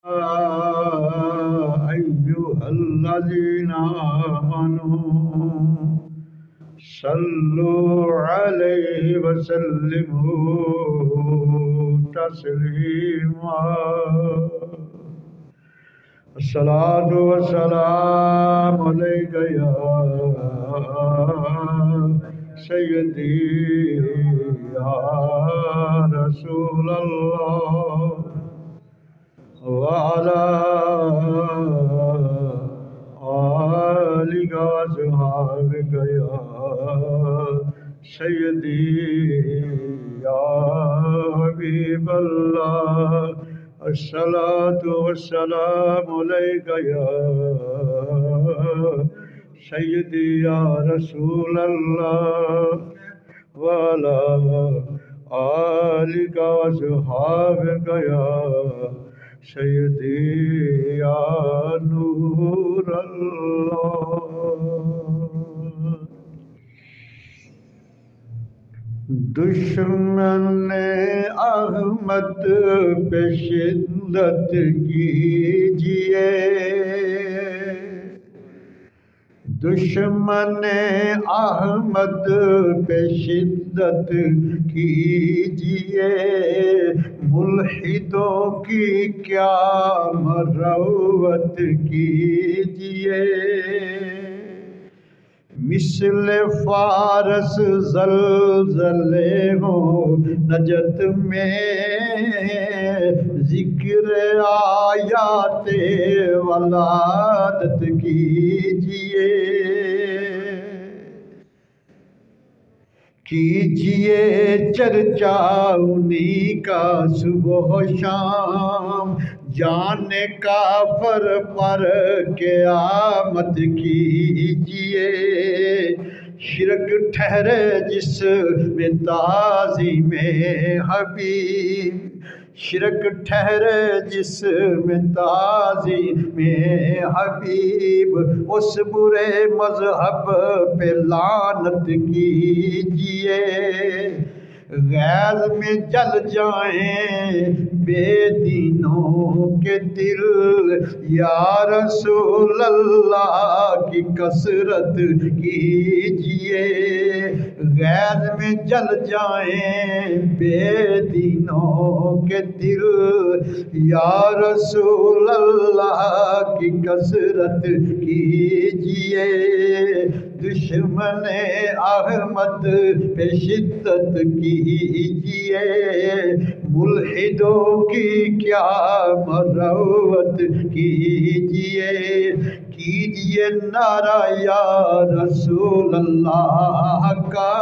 أيها الذين آمنوا صلوا عليه وسلموا تسليما الصلاة والسلام عليك يا سيدي يا رسول الله وعلى آلك وأصحابك يا سيدي يا حبيب الله الصلاة والسلام عليك يا سيدي يا رسول الله وعلى آلك وأصحابك يا سيدي يا نور اللہ. دشمن احمد پہ شدت کیجئے دشمن احمد پہ شدت کیجئے ملحدوں کی کیا مروت کیجئے مثل فارس زلزلے ہوں نجت میں ذکر آیات ولادت کیجئے چرچا انہی کا صبح و شام جان کافر پر قیامت کیجئے شرک ٹھہرے جس میں تعظیم حبیب شرک ٹھہرے جس میں تعظیم حبیب اس برے مذہب پہ لعنت کیجئے غیظ میں جل جائیں بے دینوں کے دل یا رسول اللہ کی کثرت کیجئے غیظ میں جل جائیں بے دینوں کے دل یا رسول اللہ کی کثرت کیجئے دشمن احمد پہ شدت کیجئے ملحدوں کی کیا مروت کیجئے نعرہ یا رسول اللہ کا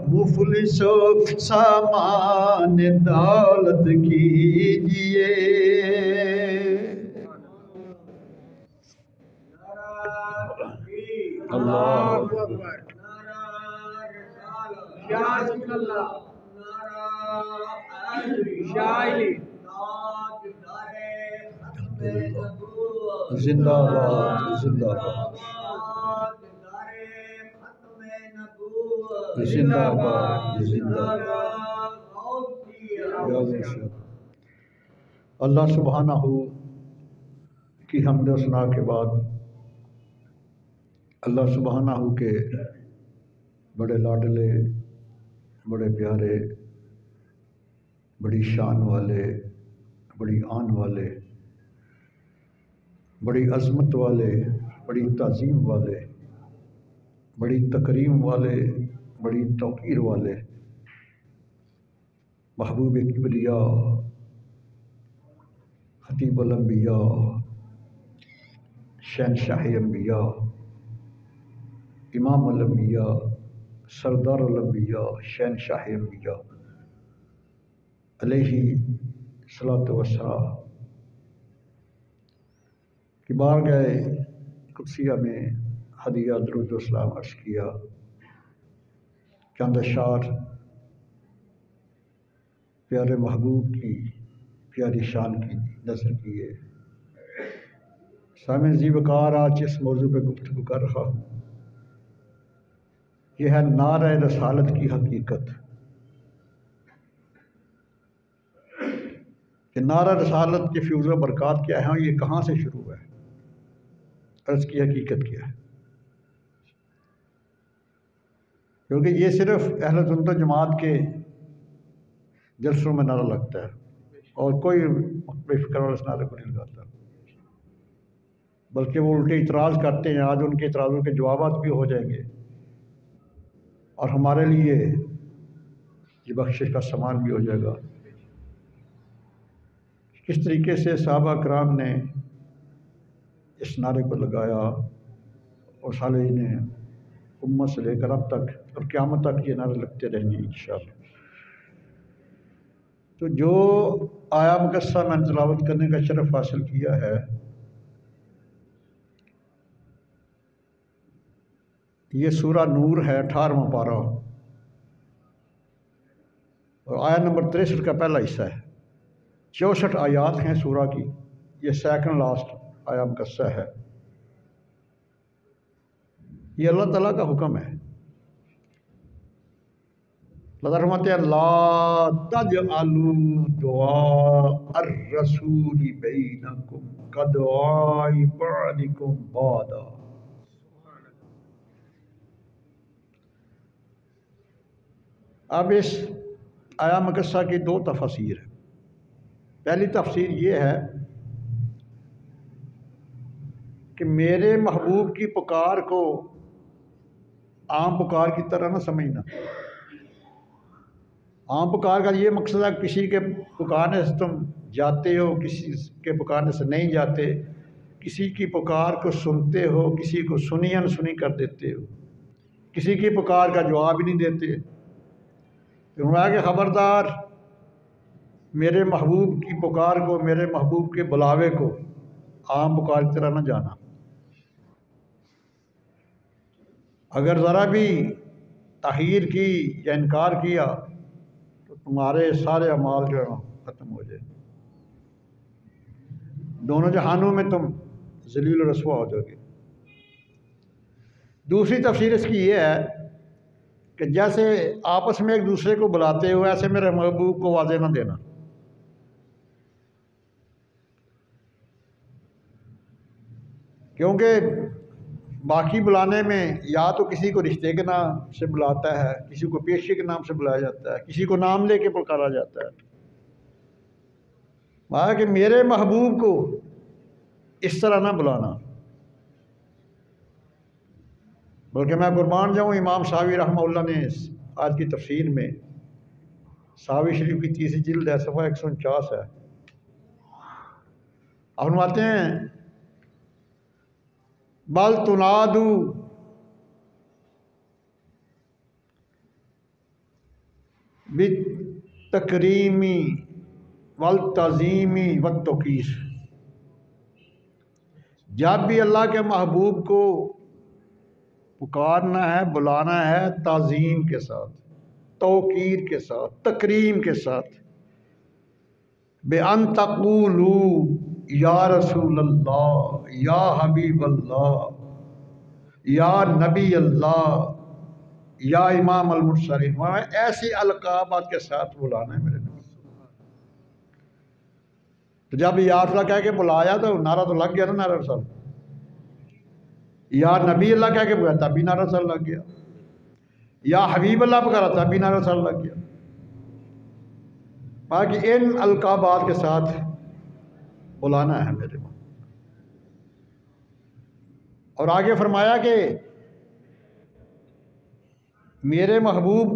مفلس و سامان دولت کیجئے اللہ اکبر زندہ باد زندہ باد زندہ باد زندہ باد. اللہ سبحانہ کی حمد و ثنا کے بعد اللہ سبحانہ کے بڑے لاڈلے بڑے پیارے بڑی شان والے بڑی آن والے بڑی عظمت والے بڑی تعظیم والے بڑی تکریم والے بڑی توقیر والے محبوب کبریاء خطیب الانبیاء شہنشاہ انبیاء امام الانبیاء سردار الانبیاء شہنشاہ انبیاء علیہ الصلاۃ والسلام کی بارگاہ قدسیہ میں ہدیہ درود و سلام عرض کیا. چند اشعار پیارے محبوب کی پیاری شان کی نظر کیے. سامعین ذی وقار آج جس موضوع پہ گفتگو کر رہا ہوں یہ ہے نعرہ رسالت کی حقیقت. کہ نعرہ رسالت کے فیوز و برکات کیا ہیں، یہ کہاں سے شروع ہے، عرض کی حقیقت کیا ہے؟ کیونکہ یہ صرف اہل سنت و جماعت کے جلسوں میں نعرہ لگتا ہے اور کوئی بے فکر والا اس نعرے کو نہیں لگاتا، بلکہ وہ الٹے اعتراض کرتے ہیں۔ آج ان کے اعتراضوں کے جوابات بھی ہو جائیں گے اور ہمارے لیے یہ بخشش کا سامان بھی ہو جائے گا۔ کس طریقے سے صحابہ کرام نے اس نعرے کو لگایا اور صالحین نے امت سے لے کر اب تک اور قیامت تک یہ نعرے لگتے رہیں گے انشاءاللہ۔ تو جو آیا مقدسہ میں نے تلاوت کرنے کا شرف حاصل کیا ہے، یہ سورہ نور ہے، 18واں پارہ، اور آیا نمبر 63 کا پہلا حصہ ہے۔ 64 آیات ہیں سورہ کی، یہ سیکنڈ لاسٹ آیا مقدسہ ہے۔ یہ اللہ تعالیٰ کا حکم ہے۔ اللہ فرماتے ہیں لا تجعلوا دعاء الرسول بینکم کدعاء بعضکم بعضا۔ اب اس آیا مقدسہ کی دو تفاسیر ہیں۔ پہلی تفسیر یہ ہے کہ میرے محبوب کی پکار کو عام پکار کی طرح نہ سمجھنا۔ عام پکار کا یہ مقصد ہے کسی کے پکارنے سے تم جاتے ہو، کسی کے پکارنے سے نہیں جاتے، کسی کی پکار کو سنتے ہو، کسی کو سنی انسنی کر دیتے ہو، کسی کی پکار کا جواب ہی نہیں دیتے۔ فرمایا کہ خبردار، میرے محبوب کی پکار کو، میرے محبوب کے بلاوے کو عام پکار کی طرح نہ جانا۔ اگر ذرا بھی تاخیر کی یا انکار کیا تو تمہارے سارے اعمال جو ہے ختم ہو جائیں، دونوں جہانوں میں تم ذلیل و رسوا ہو جاؤ گے۔ دوسری تفسیر اس کی یہ ہے کہ جیسے آپس میں ایک دوسرے کو بلاتے ہو، ایسے میرے محبوب کو واضح نہ دینا۔ کیونکہ باقی بلانے میں یا تو کسی کو رشتے کے نام سے بلاتا ہے، کسی کو پیشے کے نام سے بلایا جاتا ہے، کسی کو نام لے کے پکارا جاتا ہے۔ مانا کہ میرے محبوب کو اس طرح نہ بلانا، بلکہ میں قربان جاؤں، امام ساوی رحمہ اللہ نے آج کی تفسیر میں، ساوی شریف کی 30 جلد ہے، صفحہ 149 ہے، آپ فرماتے ہیں بل تنادو بالتکریمی والتعظیمی والتوقیر۔ جب بھی اللہ کے محبوب کو پکارنا ہے، بلانا ہے، تعظیم کے ساتھ، توقیر کے ساتھ، تکریم کے ساتھ، بِأَن تَقُولُوا یا رسول اللہ، یا حبیب اللہ، یا نبی اللہ، یا امام المرسلین، ایسی القابات کے ساتھ بلانا ہے میرے نبی۔ تو جب یا رسول اللہ کہہ کے بلایا تو نعرہ تو لگ گیا نا، نعرہ رسول، یا نبی اللہ کہہ کے بلایا تب بھی نعرہ رسول لگ گیا، یا حبیب اللہ پکارا تب بھی نعرہ رسول لگ گیا۔ باقی ان القابات کے ساتھ بلانا ہے میرے کو۔ اور آگے فرمایا کہ میرے محبوب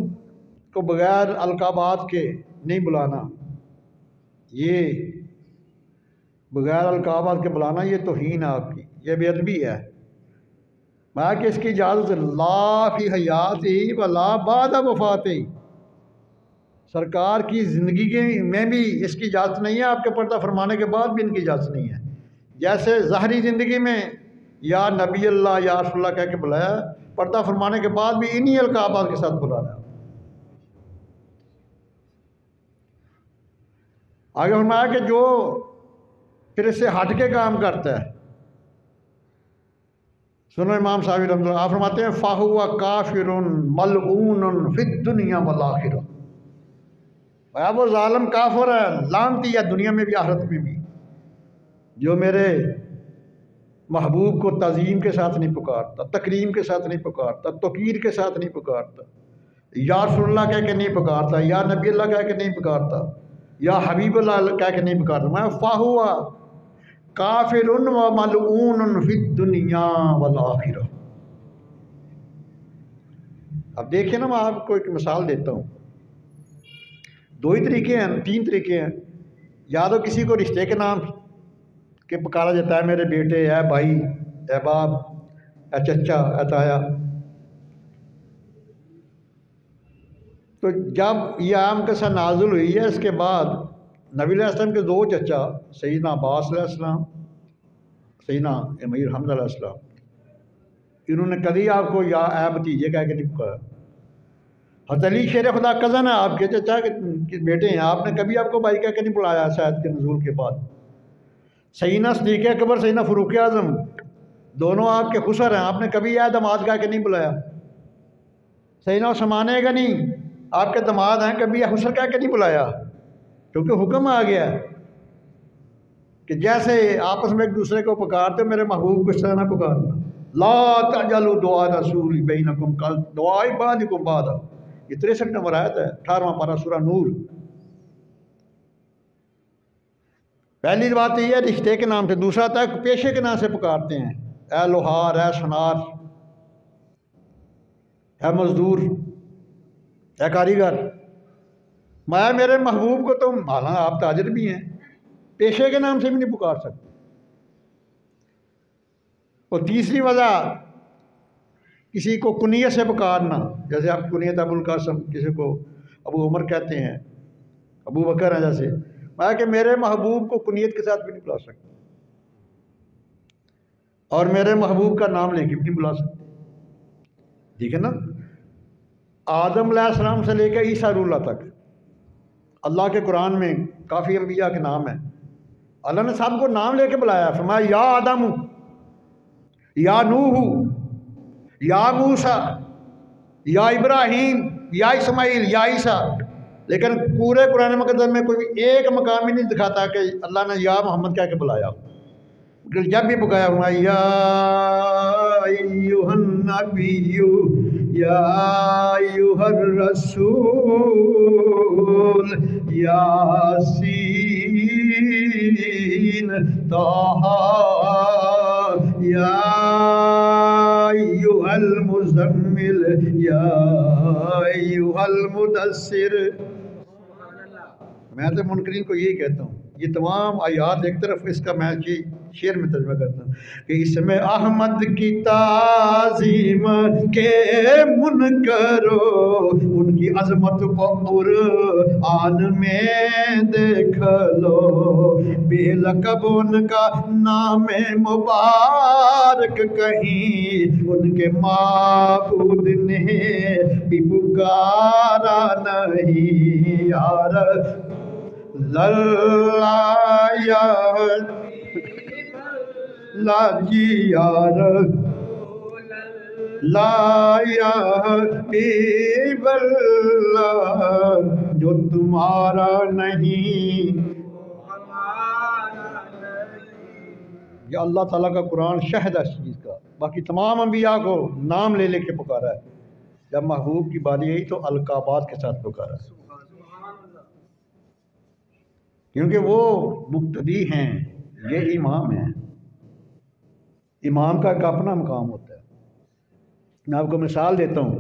کو بغیر القابات کے نہیں بلانا، یہ بغیر القابات کے بلانا یہ توہین ہے آپ کی، یہ بے ادبی ہے۔ میں کہ اس کی اجازت لا فی حیاتی ولا بعد وفاتی، سرکار کی زندگی میں بھی اس کی اجازت نہیں ہے، آپ کے پردہ فرمانے کے بعد بھی ان کی اجازت نہیں ہے۔ جیسے ظاہری زندگی میں یا نبی اللہ یا رسول اللہ کہہ کے بلایا، پردہ فرمانے کے بعد بھی انہی القابات کے ساتھ بلانا۔ آگے فرمایا کہ جو پھر اس سے ہٹ کے کام کرتا ہے، سنو امام صاحب رحمۃ اللہ، آپ فرماتے ہیں فَهُوَ كَافِرٌ مَلْعُونٌ فِي الدُّنْيَا وَالْآخِرَةِ۔ وہ ظالم کافر ہے، لعنتی ہے دنیا میں بھی آخرت میں بھی، جو میرے محبوب کو تعظیم کے ساتھ نہیں پکارتا، تکریم کے ساتھ نہیں پکارتا، توقیر کے ساتھ نہیں پکارتا، یا رسول اللہ کہہ کے نہیں پکارتا، یا نبی اللہ کہہ کے نہیں پکارتا، یا حبیب اللہ کہہ کے نہیں پکارتا، میں فاہوا کافر و ملعون فی الدنیا والآخرہ۔ اب دیکھیں نا، میں آپ کو ایک مثال دیتا ہوں، دو ہی طریقے ہیں، تین طریقے ہیں، یا تو کسی کو رشتے کے نام کہ پکارا جاتا ہے، میرے بیٹے، اے بھائی، اے باپ، اے چچا، اے تایا۔ تو جب یہ عام قصہ نازل ہوئی ہے، اس کے بعد نبی علیہ السلام کے دو چچا، سیدنا عباس علیہ السلام، سیدنا امیر حمزہ علیہ السلام، انہوں نے کبھی آپ کو یا اے بھتیجے کہہ کے نہیں پکارا۔ حضرت علی شیر خدا کزن ہے آپ کے چچا کے بیٹے ہیں، آپ نے کبھی آپ کو بھائی کہہ کے نہیں بلایا شاید کے نزول کے بعد۔ سیدنا صدیق اکبر، سیدنا فاروق اعظم، دونوں آپ کے خسر ہیں، آپ نے کبھی اے دماد کہہ کے نہیں بلایا۔ سیدنا عثمان غنی آپ کے دماد ہیں، کبھی اے خسر کہہ کے نہیں بلایا، کیونکہ حکم آ گیا کہ جیسے آپس میں ایک دوسرے کو پکارتے میرے محبوب کو اس طرح نہ پکارنا۔ لا تجعلوا دعاء رسول بینکم کدعاء بعضکم بعضا، یہ 63 نمبر آیت ہے، 18واں پارہ سورہ نور۔ پہلی بات یہ ہے رشتے کے نام سے، دوسرا تک پیشے کے نام سے پکارتے ہیں، اے لوہار، اے سنار، اے مزدور، اے کاریگر۔ میں میرے محبوب کو تم، حالانکہ آپ تاجر بھی ہیں، پیشے کے نام سے بھی نہیں پکار سکتے۔ اور تیسری وجہ کسی کو کنیت سے پکارنا، جیسے آپ کنیت ابو القاسم، کسی کو ابو عمر کہتے ہیں، ابو بکر ہیں جیسے، میں کہ میرے محبوب کو کنیت کے ساتھ بھی نہیں بلا سکتے، اور میرے محبوب کا نام لے کے بھی نہیں بلا سکتے۔ ٹھیک ہے نا؟ آدم علیہ السلام سے لے کے عیسیٰ روح اللہ تک اللہ کے قرآن میں کافی انبیاء کے نام ہیں، اللہ نے سب کو نام لے کے بلایا، فرمایا یا آدم، یا نوح، یا موسیٰ، یا ابراہیم، یا اسماعیل، یا عیسیٰ، لیکن پورے قرآن مقدس میں کوئی ایک مقام ہی نہیں دکھاتا کہ اللہ نے یا محمد کہہ کے بلایا، جب بھی پکایا ہوا یا ایھا النبی یا ایھا الرسول یاسین طٰہٰ یا ایھا المزمل یا ایھا المدثر۔ میں تو منکرین کو یہی کہتا ہوں، یہ تمام آیات ایک طرف، اس کا میں شعر میں ترجمہ کرتا ہوں کہ اس میں احمد کی تعظیم کے منکرو، ان کی عظمت کو قرآن میں دیکھ لو، بے لقب ان کا نام مبارک کہیں ان کے معبود نے بھی پکارا نہیں، یار یا لا جی یار لا یا حبیب اللہ، جو تمہارا نہیں۔ یہ اللہ تعالیٰ کا قرآن شہد ہے اس چیز کا، باقی تمام انبیاء کو نام لے لے کے پکارا ہے، جب محبوب کی باری آئی تو القابات کے ساتھ پکارا ہے، کیونکہ وہ مقتدی ہیں، یہ امام ہیں، امام کا ایک اپنا مقام ہوتا ہے۔ میں آپ کو مثال دیتا ہوں،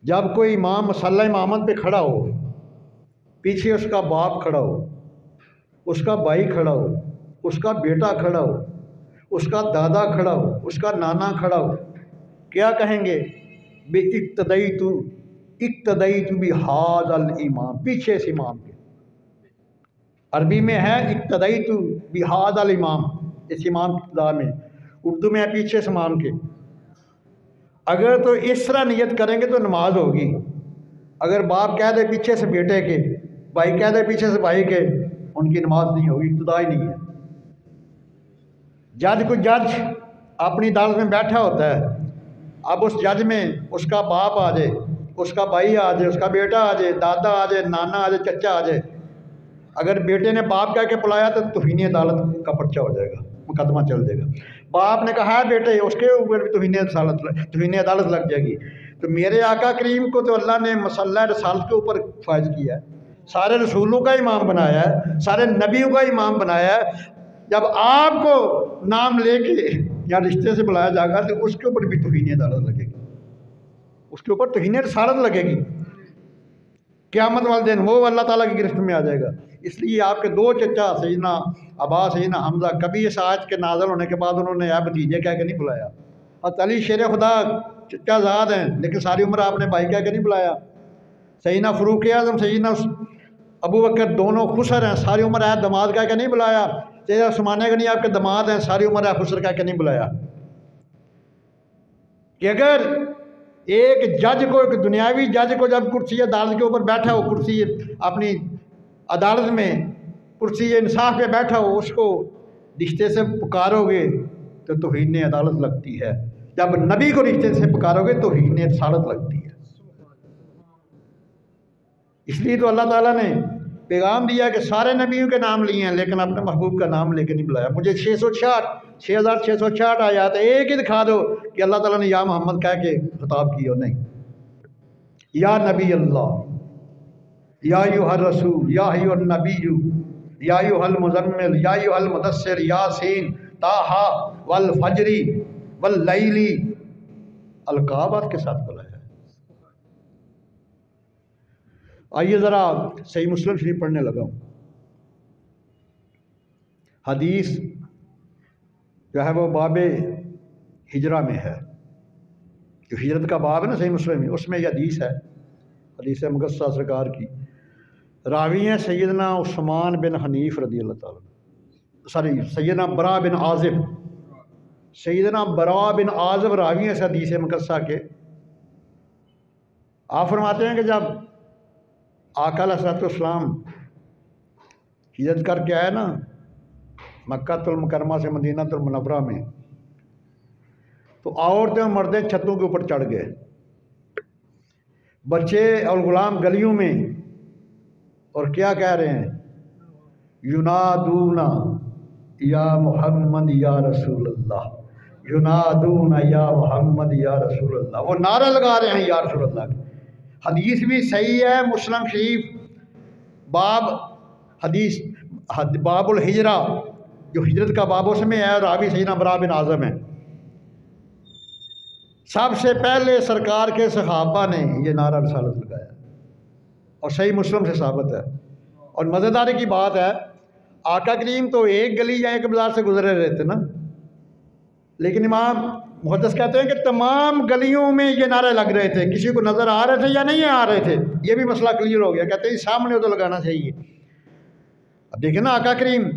جب کوئی امام مصلی امامت پہ کھڑا ہو، پیچھے اس کا باپ کھڑا ہو، اس کا بھائی کھڑا ہو، اس کا بیٹا کھڑا ہو، اس کا دادا کھڑا ہو، اس کا نانا کھڑا ہو، کیا کہیں گے؟ اقتدیت بہذا الامام، پیچھے اس امام کے۔ عربی میں ہے اقتدیت بہذا الامام، اس امام کی ابتدا میں، اردو میں ہے پیچھے اس امام کے۔ اگر تو اس طرح نیت کریں گے تو نماز ہوگی، اگر باپ کہہ دے پیچھے سے بیٹے کے، بھائی کہہ دے پیچھے سے بھائی کے، ان کی نماز نہیں ہوگی، ابتدا ہی نہیں ہے۔ جج اپنی عدالت میں بیٹھا ہوتا ہے، اب اس جج میں اس کا باپ آ جائے اس کا بھائی آ جائے، اس کا بیٹا آ جائے، دادا آ جائے، نانا آ جائے، چچا آ جائے، اگر بیٹے نے باپ کہہ کے بلایا تو توہین عدالت کا پرچہ ہو جائے گا، مقدمہ چل جائے گا۔ باپ نے کہا ہے بیٹے، اس کے اوپر بھی توہین عدالت لگ جائے گی۔ تو میرے آقا کریم کو تو اللہ نے مسلح رسالت کے اوپر فائز کیا ہے، سارے رسولوں کا امام بنایا ہے، سارے نبیوں کا امام بنایا ہے۔ جب آپ کو نام لے کے یا رشتے سے بلایا جائے گا تو اس کے اوپر بھی توہین عدالت لگے گی، اس کے اوپر توہین رسالت لگے گی۔ قیامت والے دن وہ اللہ تعالیٰ کی گرفت میں آ جائے گا۔ اس لیے آپ کے دو چچا سیدنا عباس، سیدنا حمزہ، کبھی اس آیت کے نازل ہونے کے بعد انہوں نے اے بھتیجے کہہ کے نہیں بلایا۔ اور علی شیر خدا چچا زاد ہیں لیکن ساری عمر آپ نے بھائی کہہ کے نہیں بلایا۔ سیدنا فاروق اعظم، سیدنا ابو بکر دونوں خسر ہیں، ساری عمر اے دماد کہہ کے نہیں بلایا۔ سیدنا عثمان غنی آپ کے دماد ہیں، ساری عمر اے خسر کہہ کے نہیں بلایا۔ کہ اگر ایک جج کو، ایک دنیاوی جج کو جب کرسی عدالت کے اوپر بیٹھا ہو، کرسی اپنی عدالت میں کرسی انصاف پہ بیٹھا ہو، اس کو رشتے سے پکارو گے تو توہین عدالت لگتی ہے، جب نبی کو رشتے سے پکارو گے تو توہین رسالت لگتی ہے۔ اس لیے تو اللہ تعالیٰ نے پیغام دیا کہ سارے نبیوں کے نام لیے ہیں لیکن اپنے محبوب کا نام لے کے نہیں بلایا۔ مجھے 6666 آیات ایک ہی دکھا دو کہ اللہ تعالیٰ نے یا محمد کہہ کے خطاب کیا، نہیں۔ یا نبی اللہ، یا ایھا الرسول، یا ایھا النبی، یا ایھا المزمل، یا ایھا المدثر، یاسین، طٰہٰ والفجر واللیل، القابات کے ساتھ بلایا ہے۔ آئیے ذرا صحیح مسلم شریف پڑھنے لگا ہوں۔ حدیث جو ہے وہ باب ہجرہ میں ہے، جو ہجرت کا باب ہے نا صحیح مسلم میں، اس میں یہ حدیث ہے، حدیث مقدسہ سرکار کی۔ راوی ہیں سیدنا عثمان بن حنیف رضی اللہ تعالیٰ، سیدنا برا بن عازب، سیدنا برا بن عازب راوی ہیں حدیث مقدسہ کے۔ آپ فرماتے ہیں کہ جب آقا علیہ السلام ہجرت کر کے آئے نا مکہ المکرمہ سے مدینہ المنورہ میں، تو عورتیں اور مردیں چھتوں کے اوپر چڑھ گئے، بچے اور غلام گلیوں میں، اور کیا کہہ رہے ہیں؟ ینادونا یا محمد یا رسول اللہ، ینادونا یا محمد یا رسول اللہ، وہ نعرہ لگا رہے ہیں یا رسول اللہ۔ حدیث بھی صحیح ہے، مسلم شریف باب حدیث باب الہجرہ، جو ہجرت کا باب اس میں ہے، راوی سیدنا برا بن عازب ہیں۔ سب سے پہلے سرکار کے صحابہ نے یہ نعرہ رسالت لگایا اور صحیح مسلم سے ثابت ہے۔ اور مزیداری کی بات ہے، آقا کریم تو ایک گلی یا ایک بازار سے گزرے رہے تھے نا، لیکن امام محدث کہتے ہیں کہ تمام گلیوں میں یہ نعرے لگ رہے تھے، کسی کو نظر آ رہے تھے یا نہیں آ رہے تھے، یہ بھی مسئلہ کلیئر ہو گیا۔ کہتے ہیں سامنے تو لگانا چاہیے۔ اب دیکھیں نا آقا کریم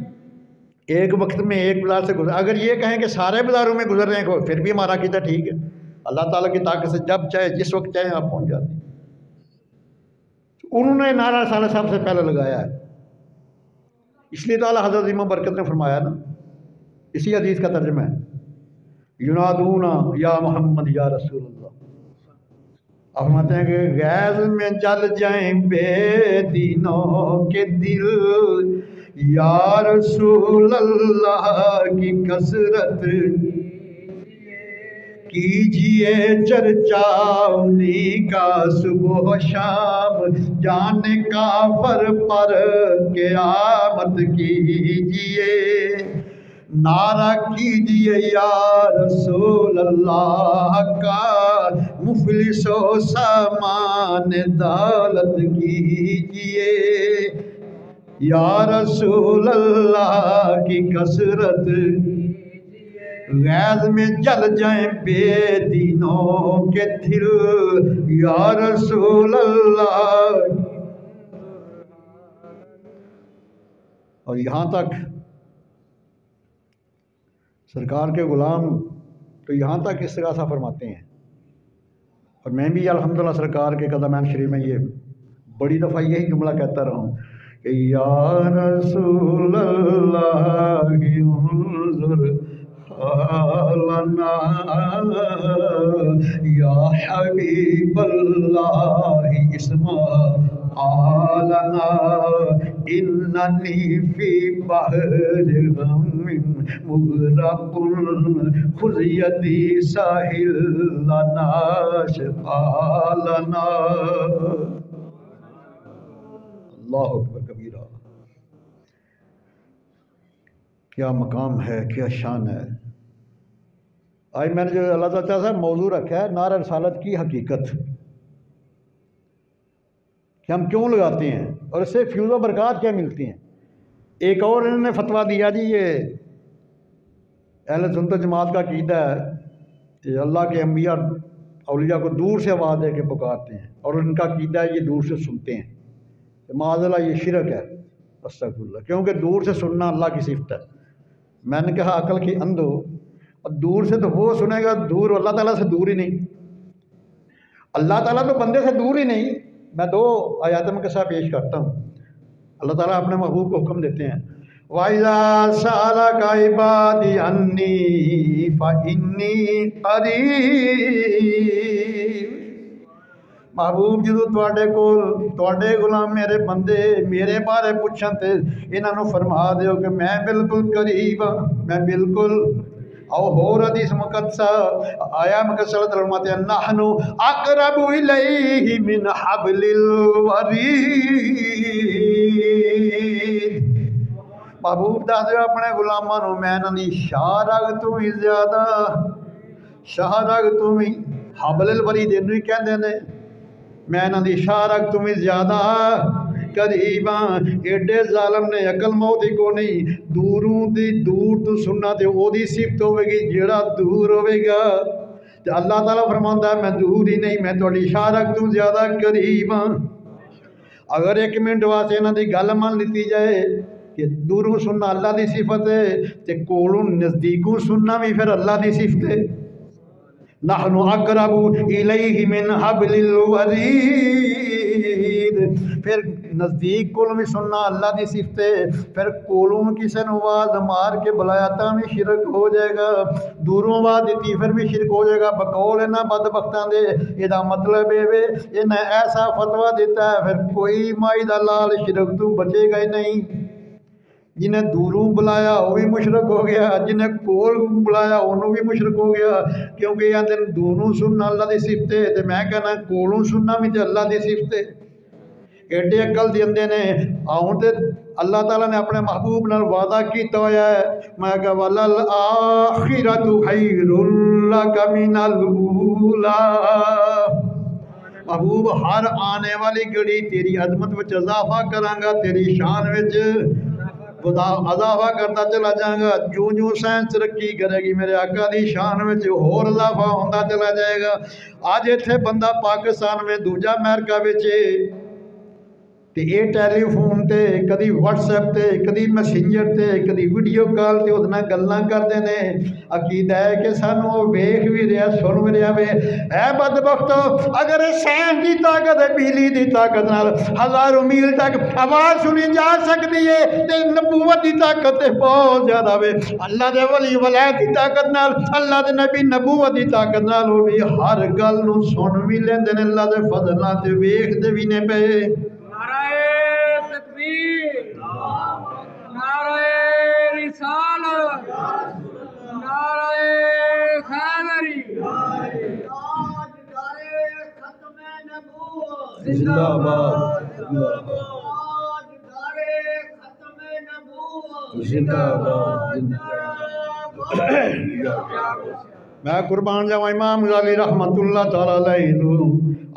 ایک وقت میں ایک بازار سے گزر، اگر یہ کہیں کہ سارے بازاروں میں گزر رہے ہیں پھر بھی ہمارا عقیدہ ٹھیک ہے، اللہ تعالیٰ کی طاقت سے جب چاہے جس وقت چاہے آپ پہنچ جاتے ہیں۔ انہوں نے نعرہ رسالت سب سے پہلے لگایا ہے، اس لیے تعالیٰ حضرت امام برکت نے فرمایا نا، اسی حدیث کا ترجمہ ہے، ینادونا یا محمد یا رسول اللہ۔ آپ فرماتے ہیں کہ غیظ میں جل جائیں بے دینوں کے دل، یا رسول اللہ کی کثرت کیجئے چرچا انہی کا صبح و شام، جان کافر پر قیامت کیجئے، نعرہ کیجئے یا رسول اللہ کا، مفلس و سامان دولت کیجئے، یا رسول اللہ کی کثرت غیظ میں جل جائیں بے دینوں کے دل، یا رسول اللہ۔ اور یہاں تک سرکار کے غلام تو یہاں تک استغاثہ فرماتے ہیں، اور میں بھی الحمدللہ سرکار کے قدمین شریف میں یہ بڑی دفعہ یہی جملہ کہتا رہا ہوں کہ یا رسول اللہ انظر حالنا، یا حبیب اللہ اسمعنا اننی فی بحر غم مغرق خذ یدی ساحل لنا شفالنا۔ اللہ اکبر کبیرہ، کیا مقام ہے، کیا شان ہے۔ آج میں نے جو اللہ تعالیٰ سے موضوع رکھا ہے نعرہ رسالت کی حقیقت، کہ ہم کیوں لگاتے ہیں اور اس سے فیوز و برکات کیا ملتی ہیں۔ ایک اور انہوں نے فتویٰ دیا جی، یہ اہل سنت جماعت کا عقیدہ ہے کہ اللہ کے انبیاء اولیاء کو دور سے آواز دے کے پکارتے ہیں، اور ان کا عقیدہ ہے یہ دور سے سنتے ہیں۔ معاذ اللہ یہ شرک ہے، استغفر اللہ، کیونکہ دور سے سننا اللہ کی صفت ہے۔ میں نے کہا عقل کی اندھو، اور دور سے تو وہ سنے گا، دور اللہ تعالیٰ سے دور ہی نہیں، اللہ تعالیٰ تو بندے سے دور ہی نہیں۔ میں دو آیات میں قصہ پیش کرتا ہوں۔ اللہ تعالیٰ اپنے محبوب کو حکم دیتے ہیں، وَإِذَا سَأَلَكَ عِبَادِي عَنِّي فَإِنِّي قَرِيبٌ۔ محبوب جدو تواڈے غلام میرے بندے میرے بارے پوچھن تے انہاں نوں فرما دیو کہ میں بالکل قریب ہاں، میں بالکل۔ او ہور حدیث مقدسہ آیا مقدسہ فرماتے ہیں نحن اقرب الیہ من حبل الورید۔ محبوب دس دیو اپنے غلاماں نوں میں انہاں دی شاہ رگ تو بھی زیادہ، شاہ رگ تو بھی، حبل الورید اینوں ہی کہندے نے، میں انہاں دی شاہ رگ تو بھی زیادہ قریب ہاں۔ ایڈے ظالم نے عقل موت ہی کو نہیں، دوروں دی دور تو سننا تے او دی صفت ہوے گی جیڑا دور ہوے گا، تے اللہ تعالیٰ فرماندا ہے میں دور ہی نہیں، میں تہاڈی شاہ رگ تو زیادہ قریب ہاں۔ اگر ایک منٹ واسطے انہاں دی گل مان لیتی جائے کہ دوروں سننا اللہ دی صفت ہے تے کولوں نزدیکوں سننا بھی پھر اللہ دی صفت ہے۔ نحن اقرب الیہ من حبل الورید، پھر نزدیک کولوں بھی سننا اللہ دی صفت ہے، پھر کولوں کسی نے آواز مار کے بلایا تا بھی شرک ہو جائے گا، دوروں آواز دیتی پھر بھی شرک ہو جائے گا۔ بقول انہاں بدبختاں دے یہ مطلب ہے انہیں ایسا فتویٰ دیتا ہے پھر کوئی مائی دا لال شرک تو بچے گا ہی نہیں۔ جنہیں دوروں بلایا وہ بھی مشرک ہو گیا، جنہیں کول بلایا انہوں بھی مشرک ہو گیا، کیونکہ یہ دوروں سننا اللہ دی صفت ہے تے میں کہنا کولوں سننا بھی تے اللہ دی صفت ہے۔ ایڈے عقل دیندے نے آؤں تے اللہ تعالیٰ نے اپنے محبوب نال وعدہ کیتا ہویا ہے، میں کہا وَلَلْآخِرَةُ خَيْرٌ لَكَ مِنَ الْأُولَىٰ۔ محبوب ہر آنے والی گھڑی تیری عظمت وچ اضافہ کراں گا، تیری شان وچ اضافہ کرتا چلا جائے گا۔ جوں جوں سائنس ترقی کرے گی میرے آقا دی شان میں ہور اضافہ ہوتا چلا جائے گا۔ آج ایتھے بندہ پاکستان میں دوجا امریکہ وچے تے اے ٹیلی فون تے کدی واٹس ایپ تے کدی میسنجر تے کدی ویڈیو کال تے اس نال گلاں کردے نے، عقیدہ ہے کہ سانوں ویکھ بھی رہا سن بھی رہا وے۔ اے بدبختو، اگر سائنس دی طاقت ہے بجلی دی طاقت نال ہزاروں میل تک آواز سنی جا سکتی ہے تے نبوت دی طاقت تے بہت زیادہ وے۔ اللہ دے ولی ولایت دی طاقت نال، اللہ دے نبی نبوت دی طاقت نال وہ بھی ہر گل نوں سن بھی لیندے نے، اللہ دے فضل نال تے ویکھدے بھی نے پے۔ نعرہ رسالت، نعرہ حیدری، ختم نبوت، زندہ باد، زندہ باد۔ میں قربان جاواں امام غزالی رحمت اللہ تعالیٰ علیہ تو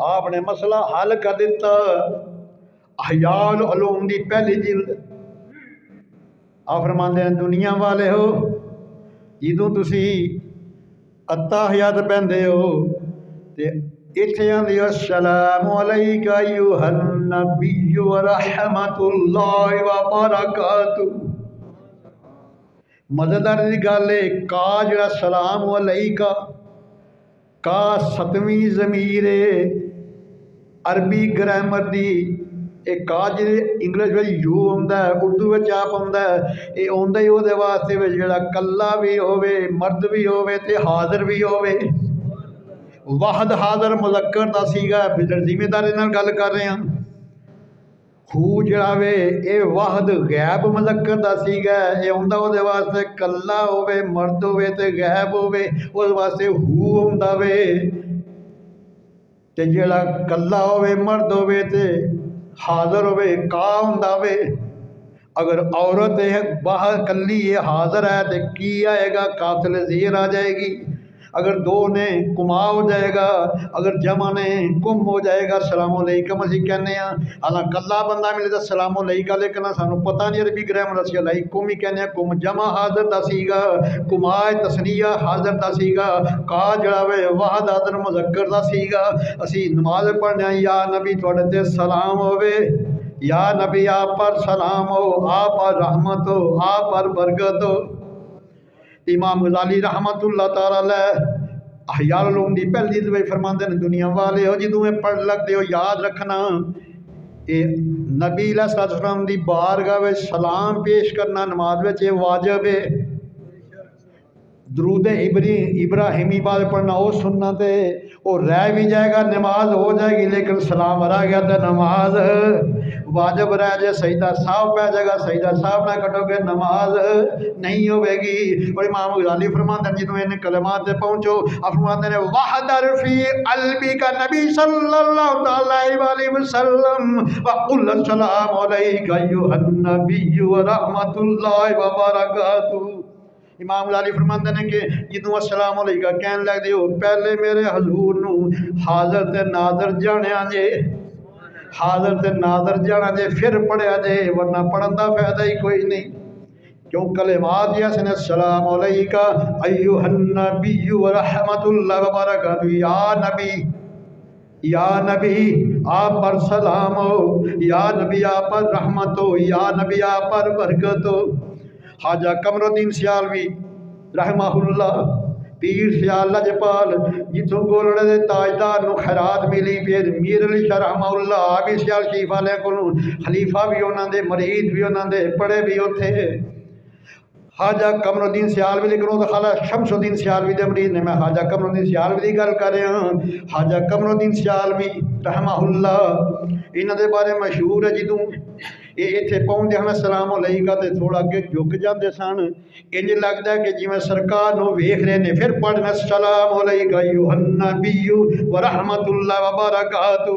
آپ نے مسئلہ حل کر دیتا۔ احیاء العلوم دی پہلی جلد آپ فرماندے ہیں دنیا والے ہو جدوں تسی التحیات پہندے ہو تے اتھے آندی السلام علیک ایھا النبی ورحمۃ اللہ وبرکاتہ۔ مزیدار دی گل ہے کا جڑا سلام علیکہ کا ستویں ضمیر ہے عربی گرامر دی، ایک کا جی انگلش میں یو ہوندا ہے، اردو میں آپ ہوندا ہے، یہ ہوندا ہی وہ واسطے جڑا کلا بھی ہوے مرد بھی ہوے تے حاضر بھی ہوے۔ ਵਾਹਦ ਹਾਜ਼ਰ ਮੁਜ਼ੱਕਰ ਦਾ ਸੀਗਾ, ਫਿਰ ਜ਼ਿੰਮੇਦਾਰੀ ਨਾਲ ਗੱਲ ਕਰ ਰਹੇ ਹਾਂ। ਹੂ ਜਿਹੜਾ ਵੇ ਇਹ ਵਾਹਦ ਗੈਬ ਮੁਜ਼ੱਕਰ ਦਾ ਸੀਗਾ, ਇਹ ਹੁੰਦਾ ਉਹਦੇ ਵਾਸਤੇ ਕੱਲਾ ਹੋਵੇ, ਮਰਦ ਹੋਵੇ ਤੇ ਗੈਬ ਹੋਵੇ, ਉਸ ਵਾਸਤੇ ਹੂ ਹੁੰਦਾ ਵੇ। ਤੇ ਜਿਹੜਾ ਕੱਲਾ ਹੋਵੇ, ਮਰਦ ਹੋਵੇ ਤੇ ਹਾਜ਼ਰ ਹੋਵੇ, ਕਾ ਹੁੰਦਾ ਵੇ। ਅਗਰ ਔਰਤ ਹੈ ਬਾਹਰ ਕੱਲੀ ਹੈ, ਹਾਜ਼ਰ ਹੈ, ਤੇ ਕੀ ਆਏਗਾ? ਕਾਤਲ ਜ਼ੀਰ ਆ ਜਾਏਗੀ। اگر دو نے کما ہو جائے گا، اگر جمع نے کم ہو جائے گا السلام علیکم اسی کہنے ہیں۔ اللہ کلا بندہ ملے تو السلام علیکم، لیکن سانو پتہ نہیں عربی گرامر اسی علیکم ہی کہنے ہیں۔ کم جمع حاضر دا سیگا، کما تسنیہ حاضر دا سیگا، کا جڑا وے واحد حاضر مذکر دا سیگا۔ اسی نماز پڑھنے ہیں، یا نبی تھوڑے تے سلام ہوئے، یا نبی آپ پر سلام ہو، آپ پر رحمت ہو، آپ پر برکت ہو۔ امام غزالی رحمت اللہ تعالیٰ علیہ احیاء العلوم دی پہلی دفعہ فرماندے نے دنیا والے ہو جدوں میں پڑھ لگتے ہو یاد رکھنا اے نبی علیہ السلام دی بارگاہ وچ سلام پیش کرنا نماز وچ یہ واجب ہے۔ درود ابراہیمی بعد پڑھنا وہ سنت ہے، وہ رہ بھی جائے گا نماز ہو جائے گی، لیکن سلام رہ گیا تو نماز واجب رہ جائے۔ سجدہ صاحب پہ جائے گا، سجدہ صاحب نہ کٹو گے نماز نہیں ہوئے گی۔ اور امام غزالی فرماتے ہیں جدوں ان کلمات تے پہنچو، آپ فرماتے ہیں وحدر فی قلبی کا نبی صلی اللہ علیہ وسلم وقل السلام علیکہ ایھا النبی ورحمۃ اللہ وبرکاتہ۔ امام غزالی فرماتے ہیں کہ جدوں السلام علیکہ کہن لگ دیو پہلے میرے حضور نو حاضر تے ناظر جانیا جے، حاضر تے ناظر جانا جے، پھر پڑھیا جے، ورنہ پڑھن دا فائدہ ہی کوئی نہیں۔ کیوں کلمات جیسے نے السلام علیکہ ایھا النبی ورحمۃ اللہ وبرکاتہ، یا نبی، یا نبی آپ پر سلام ہو، یا نبی آپ پر رحمت ہو، یا نبی آپ پر برکت ہو۔ خواجہ قمر الدین سیالوی رحمہ اللہ، پیر سیال لجپال جتوں گولڑے دے تاجدار نو خیرات ملی، پھر میر علی شاہ رحمہ اللہ آبی سیال شریف والے کو خلیفہ بھی انہاں دے، مرید بھی انہاں دے، پڑھے بھی اوتھے خواجہ قمر الدین سیالوی، لیکن وہ خالہ شمس الدین سیالوی دے مرید نے۔ میں خواجہ قمر الدین سیالوی دی گل کر رہا ہوں۔ خواجہ قمر الدین سیالوی رحمہ اللہ انہاں دے بارے مشہور ہے، جدوں یہ اتنے پہنچتے ہیں السلام علیکہ تے تھوڑا اگے جھک جاتے سن، انج لگتا ہے کہ جی میں سرکار نو ویکھ رہے نے، پھر پڑھنا السلام علیکہ ایھا النبی ورحمۃ اللہ وبرکاتہ،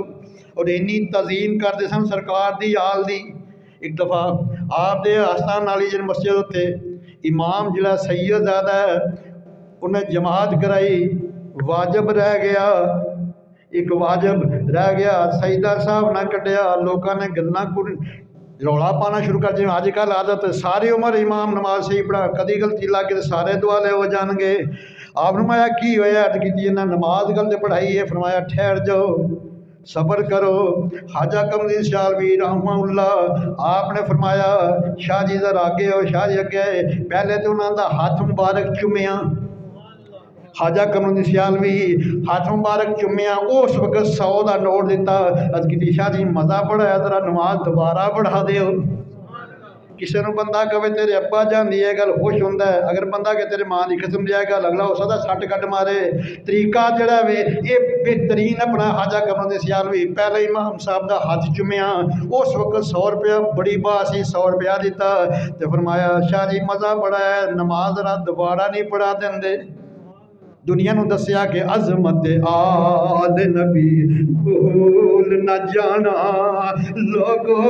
اور انی تعظیم کرتے سن سرکار دی آل دی۔ ایک دفعہ آپ دے آستان والی جن مسجد ہوتے امام جڑا سید زیادہ ہے انہیں جماعت کرائی، واجب رہ گیا، ایک واجب رہ گیا، سجدہ صاحب نہ کٹیا، لوگوں نے گلاں رولا پانا شروع کر دیا۔ آج کل عادت ساری عمر امام نماز صحیح پڑھا، کدی غلطی لا کے سارے دوالے ہو جان گے۔ آپ نے فرمایا کی ہویا؟ عرض کی انہاں نماز غلط پڑھائی ہے۔ فرمایا ٹھہر جاؤ، صبر کرو۔ خواجہ قمر الدین سیالوی رحمہ اللہ آپ نے فرمایا شاہ جی ذرا آگے ہو، شاہ جی اگے آئے، پہلے تو انہاں دا ہاتھ مبارک چومیا۔ خواجہ قمر الدین سیالوی ہاتھ مبارک چومیا، اس وقت 100 دا نوٹ دیتا، عرض کی شاہ جی مزہ بڑا ہے، ذرا نماز دوبارہ بڑھا دیو۔ کسی نو بندہ کہے تیرے ابا جان دی ہے گل خوش ہوندا ہے، اگر بندہ کہ تیرے ماں دی قسم دی ہے گل اگلا ہو سکتا سٹ کٹ مارے۔ طریقہ جڑا وے یہ بہترین اپنا خواجہ قمر الدین سیالوی پہلے امام صاحب دا ہاتھ چومیا، اس وقت 100 روپیہ بڑی بات سی، 100 روپیہ دیتا تے فرمایا شاہ جی مزہ بڑا ہے، نماز ذرا دوبارہ نہیں پڑھا دیندے۔ دنیا نو دسیا کہ عظمت آل نبی بھول نہ جانا لوگو،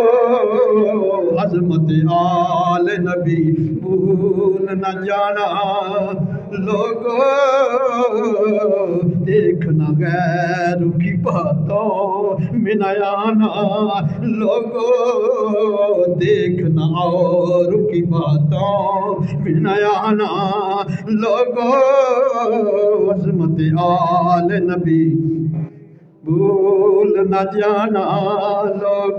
عظمت آل نبی بھول نہ جانا لوگو، دیکھنا غیر کی باتوں میں نہ آنا لوگو، دیکھنا اور کی باتوں میں نہ آنا لوگو، عظمت آل نبی بھول نہ جانا لوگ۔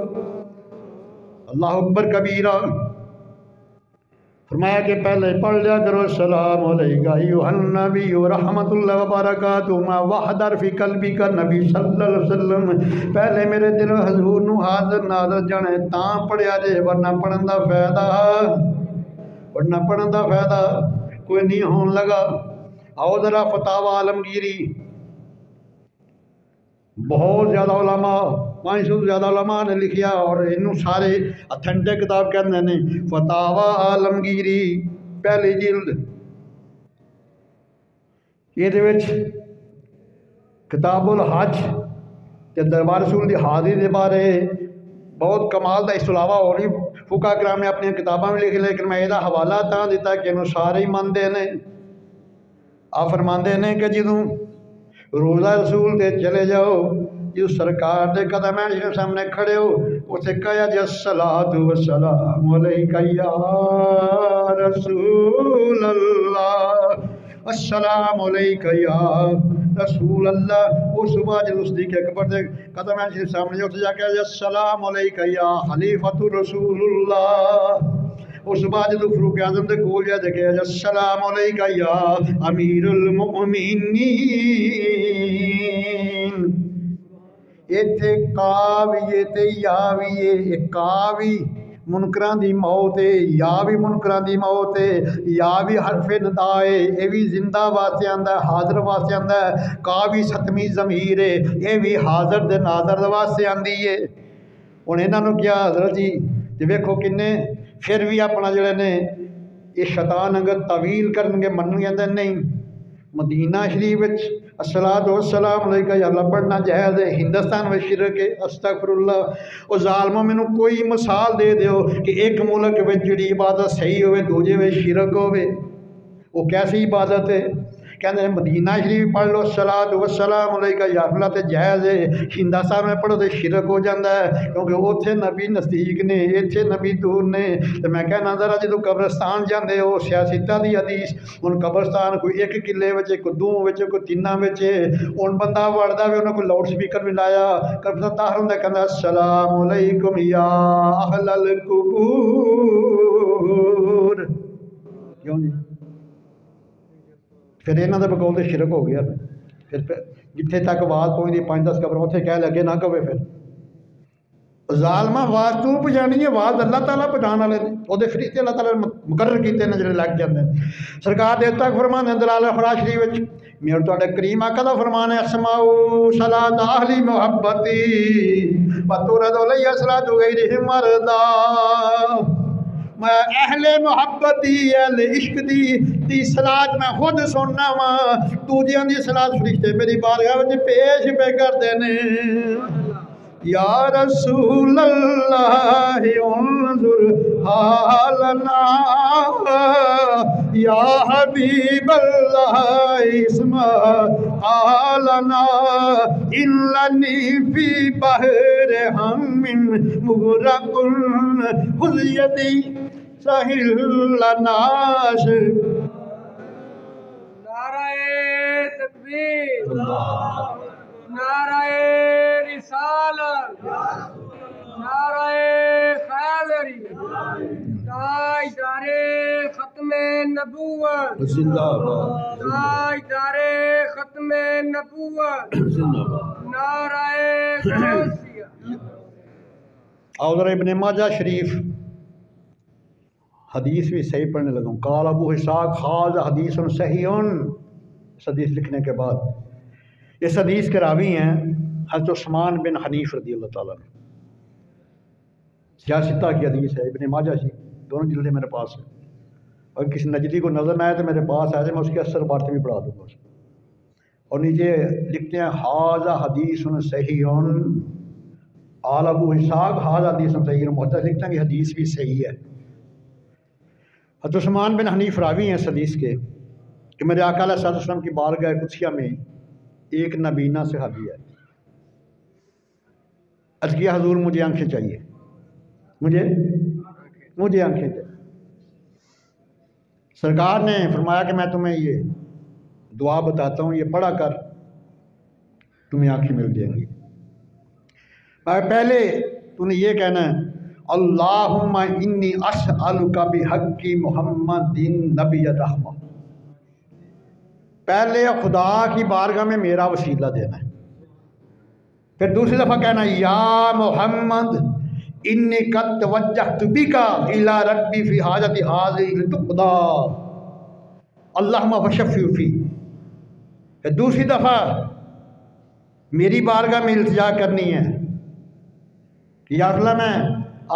اللہ اکبر کبیرہ۔ فرمایا کہ پہلے پڑھ لیا کرو السلام علیکہ ایھا النبی ورحمۃ اللہ وبرکاتہ ما وحدر فی قلبی کا نبی صلی اللہ علیہ وسلم، پہلے میرے دل حضور نو حاضر ناظر جانے تاں پڑھیا جے، ورنہ پڑھن دا فائدہ، ورنہ پڑھن دا فائدہ کوئی نہیں ہون لگا۔ آؤ ذرا فتاوی عالمگیری بہت زیادہ علماء 500 سے زیادہ علماء نے لکھیا اور انہوں سارے اتھنٹک کتاب کہندے نے فتاوا عالمگیری پہلی جلد یہ کتاب الحج تے دربار رسول دی حاضری دے بارے بہت کمال دا اس علاوہ اور بھی فقہ کرام نے اپنی کتاباں میں لکھ لیکن میں یہ حوالہ تاں دیتا کہ انہوں سارے ہی ماندے نے آپ فرماندے نے کہ جدوں روزہ رسول دے چلے جاؤ جو سرکار دے قدم کے سامنے کھڑے ہو اسے کہا جی الصلاۃ والسلام علیکہ یا رسول اللہ السلام علیکہ یا رسول اللہ اس بعد جب صدیق اکبر دے قدم کے سامنے اٹھ جا کے السلام علیکہ یا خلیفۃ رسول اللہ اس بعد جب فاروق اعظم دے کول جا دیکھے السلام علیکہ یا امیر المؤمنین ایتھے کاوی تے یاوی ایک کاوی منکران دی موت ہے یا بھی منکران دی موت ہے یا بھی حرف ندا ہے یہ بھی زندہ واسطے آندا ہے حاضر واسطے آندا ہے کاوی ستمی ضمیر ہے یہ بھی حاضر دے ناظر واسطے آندی ہے ہن انہاں نوں کیا حضرت جی تے ویکھو کنے پھر بھی اپنا جڑے نے یہ شیطان اگر طویل کرنگے منن گے نہیں مدینہ شریف وچ الصلاۃ والسلام علیکہ یا اللہ پڑھنا جائز ہے ہندوستان میں شرک ہے استغفر اللہ اور ظالموں میں کوئی مثال دے دیو کہ ایک ملک میں جڑی عبادت صحیح ہوئے دوجے میں شرک ہوئے وہ کیسی عبادت ہے کہتے ہیں مدینہ شریف پڑھ لو الصلاۃ والسلام علیکہ یا اللہ تے جائز ہے ہندوستان میں پڑھو تو شرک ہو جاتا ہے کیونکہ اتنے نبی نزدیک نے اتنے نبی دور نے تو میں کہنا ذرا جدو قبرستان جاندے ہو سیاستہ دی حدیث ان قبرستان کوئی ایک قلعے وچ کوئی دو وچ کوئی تیناں وچ ان بندہ وڑدا وے انہاں کوئی لاؤڈ سپیکر بھی لایا قبرستان طاہر ہوندا کہندا السلام علیکم یا اہل القبور کیوں جی پھر یہاں کا بقول تو شرک ہو گیا پھر جتنے تک آواز پہنچتی 5-10 قبر اتنے کہہ لگے نہ کہے پھر ظالمہ آواز تو پہنچانی ہے آواز اللہ تعالیٰ پہنچان والے نے وہ فرشتے اللہ تعالیٰ مقرر کیتے ہیں جڑے لگ جاتے ہیں سرکار دے تک فرمان ہے دلال خدا شریف میرے تو کریم آقا دا فرمان ہے اسماؤ صلاۃ اہلی محبتی وتورد علی صلاۃ غیرہم مرضا میں اہل محبتی اہل عشق دی صلاۃ میں خود سننا وا دوجیاں دی صلاۃ فرشتے میری بارگاہ وچ پیش پہ کردے نے یا رسول اللہ انظر حالنا یا حبیب اللہ اسمع حالنا اننی فی بحر ہم مغرق خذ یدی سہل لنا نعرہ تکبیر نعرہ رسالت نعرہ حیدری تاجدار ختم نبوت زندہ باد تاجدار ختم نبوت نعرہ غوثیہ اور ابن ماجہ شریف حدیث بھی صحیح پڑھنے لگا ہوں قال ابو اسحاق خاض حدیث صحیح اس حدیث لکھنے کے بعد اس حدیث کے راوی ہیں حضرت عثمان بن حنیف رضی اللہ تعالیٰ نے سیاستہ کی حدیث ہے ابن ماجہ شریف دونوں جلدیں میرے پاس ہیں اور کسی نجدی کو نظر نہ آئے تو میرے پاس آئے تو میں اس کے اثر بارتے بھی پڑھا دوں گا اور نیچے لکھتے ہیں حاض حدیث صحیح آل ابو اسحاق حاض حدیث صحیح محدث لکھتے ہیں کہ حدیث بھی صحیح ہے حضرت عثمان بن حنیف راوی ہیں اس حدیث کے کہ میرے آقا علیہ السلام کی بارگاہ قدسیہ میں ایک نبینہ صحابی ہے عرض کیا حضور مجھے آنکھیں چاہیے مجھے آنکھیں چاہیے سرکار نے فرمایا کہ میں تمہیں یہ دعا بتاتا ہوں یہ پڑھا کر تمہیں آنکھیں مل جائیں گی پہلے تو نے یہ کہنا ہے اللہم انی اسألک بحق محمد نبی رحمہ پہلے خدا کی بارگاہ میں میرا وسیلہ دینا ہے پھر دوسری دفعہ کہنا یا محمد انی قد توجہت بک الی ربی فی حاجت ھذہ لتقضی اللہم فشفع فی پھر دوسری دفعہ میری بارگاہ میں التجا کرنی ہے کہ یا اللہ میں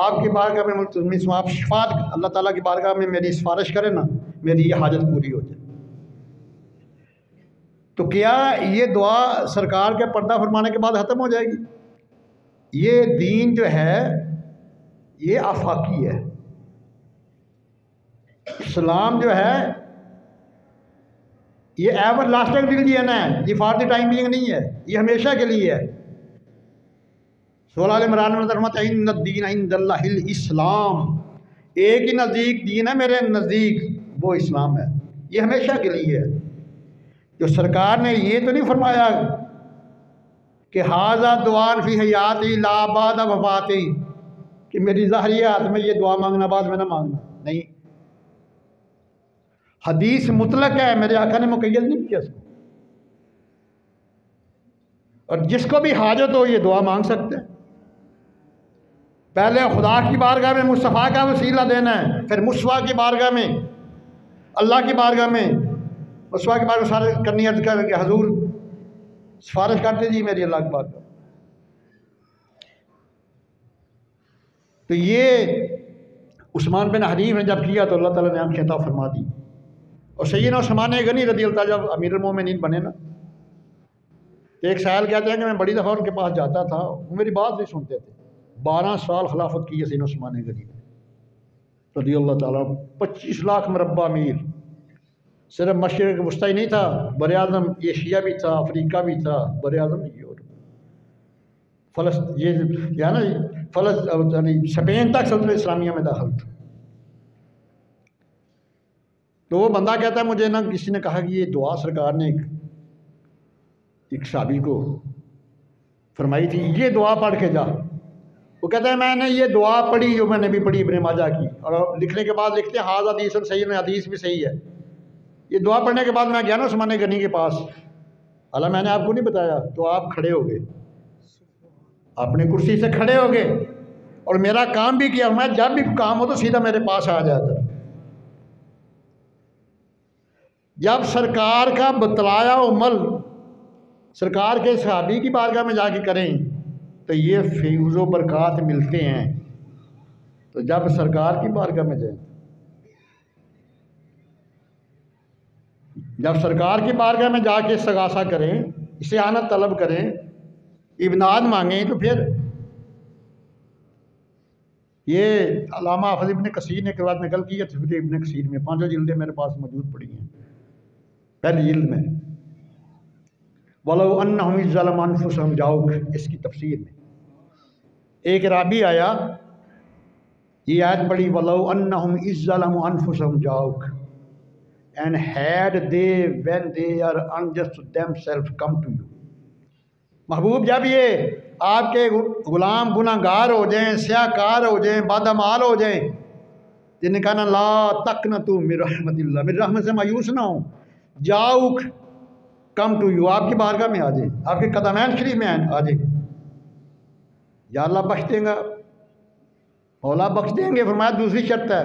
آپ کی بارگاہ میں ملتمس ہوں، آپ شفاعت اللہ تعالیٰ کی بارگاہ میں میری سفارش کریں نا، میری یہ حاجت پوری ہو جائے۔ تو کیا یہ دعا سرکار کے پردہ فرمانے کے بعد ختم ہو جائے گی؟ یہ دین جو ہے یہ آفاقی ہے۔ اسلام جو ہے یہ ایور لاسٹنگ ریلیجن ہے، یہ فار دی ٹائم بینگ نہیں ہے، یہ ہمیشہ کے لیے ہے۔ سورہ آل عمران میں فرماتا ہے ان الدین عند اللہ الاسلام، ایک ہی نزدیک دین ہے میرے نزدیک، وہ اسلام ہے، یہ ہمیشہ کے لیے ہے۔ جو سرکار نے یہ تو نہیں فرمایا کہ ھذا دعان فی حیاتی لا بعد وفاتی، کہ میری ظاہری حیات میں یہ دعا مانگنا بعد میں نہ مانگنا، نہیں، حدیث مطلق ہے، میرے آقا نے مقید نہیں کیا اس کو، اور جس کو بھی حاجت ہو یہ دعا مانگ سکتے ہیں۔ پہلے خدا کی بارگاہ میں مصطفیٰ کا وسیلہ دینا ہے، پھر مصطفیٰ کی بارگاہ میں، اللہ کی بارگاہ میں، مصطفیٰ کی بارگاہ میں سارے کرنی عرض کر کہ حضور سفارش کرتے جی میری اللہ کی بارگاہ۔ تو یہ عثمان بن حنیف نے جب کیا تو اللہ تعالیٰ نے آنکھیں عطا فرما دی، اور سیدنا عثمان غنی رضی اللہ تعالیٰ جب امیر المومنین بنے نا، تو ایک سائل کہتے ہیں کہ میں بڑی دفعہ ان کے پاس جاتا تھا، وہ میری بات نہیں سنتے تھے۔ 12 سال خلافت کی ہے سیدنا عثمان غنی رضی اللہ تعالیٰ، 25 لاکھ مربع میل، صرف مشرق وسطی نہیں تھا، بر اعظم ایشیا بھی تھا، افریقہ بھی تھا، بر اعظم یہ ہے نا اسپین تک سلطنت اسلامیہ میں داخل تھا۔ تو وہ بندہ کہتا ہے مجھے نا کسی نے کہا کہ یہ دعا سرکار نے ایک صحابی کو فرمائی تھی، یہ دعا پڑھ کے جا۔ وہ کہتا ہے میں نے یہ دعا پڑھی جو میں نے بھی پڑھی ابن ماجہ کی، اور لکھنے کے بعد لکھتے ہیں ھذا حدیث صحیح، میں حدیث بھی صحیح ہے۔ یہ دعا پڑھنے کے بعد میں گیا نا عثمان غنی کے پاس، اللہ میں نے آپ کو نہیں بتایا، تو آپ کھڑے ہو گئے، اپنے کرسی سے کھڑے ہو گئے، اور میرا کام بھی کیا، میں جب بھی کام ہو تو سیدھا میرے پاس آ جاتا۔ جب سرکار کا بتلایا عمل سرکار کے صحابی کی بارگاہ میں جا کے کریں تو یہ فیض و برکات ملتے ہیں، تو جب سرکار کی بارگاہ میں جائیں، جب سرکار کی بارگاہ میں جا کے استغاثہ کریں، استعانت طلب کریں، امداد مانگیں، تو پھر یہ علامہ حافظ ابن کثیر نے روایت نقل کی ہے تفسیر ابن کثیر میں، 5 جلدیں میرے پاس موجود پڑی ہیں، پہلی جلد میں وَلَوْ أَنَّهُمْ إِذْ ظَلَمُوا أَنفُسَهُمْ جاؤک، اس کی تفسیر میں ایک رابی آیا، یہ آیت پڑھی وَلَوْ أَنَّهُمْ إِذْ ظَلَمُوا أَنفُسَهُمْ جاؤک and had they when they are unjust to themselves come to you۔ محبوب جب یہ آپ کے غلام گناہ گار ہو جائیں، سیاہ کار ہو جائیں، بادمال ہو جائیں، جن نے کہا لا تقنطوا من رحمت اللہ، میری رحمت سے مایوس نہ ہوں، جاؤک کم ٹو یو، آپ کی بارگاہ میں آ جائیں، آپ کے قدمین شریف میں آ جائیں، یا اللہ بخش دیں گا، مولا بخش دیں گے۔ فرمایا دوسری شرط ہے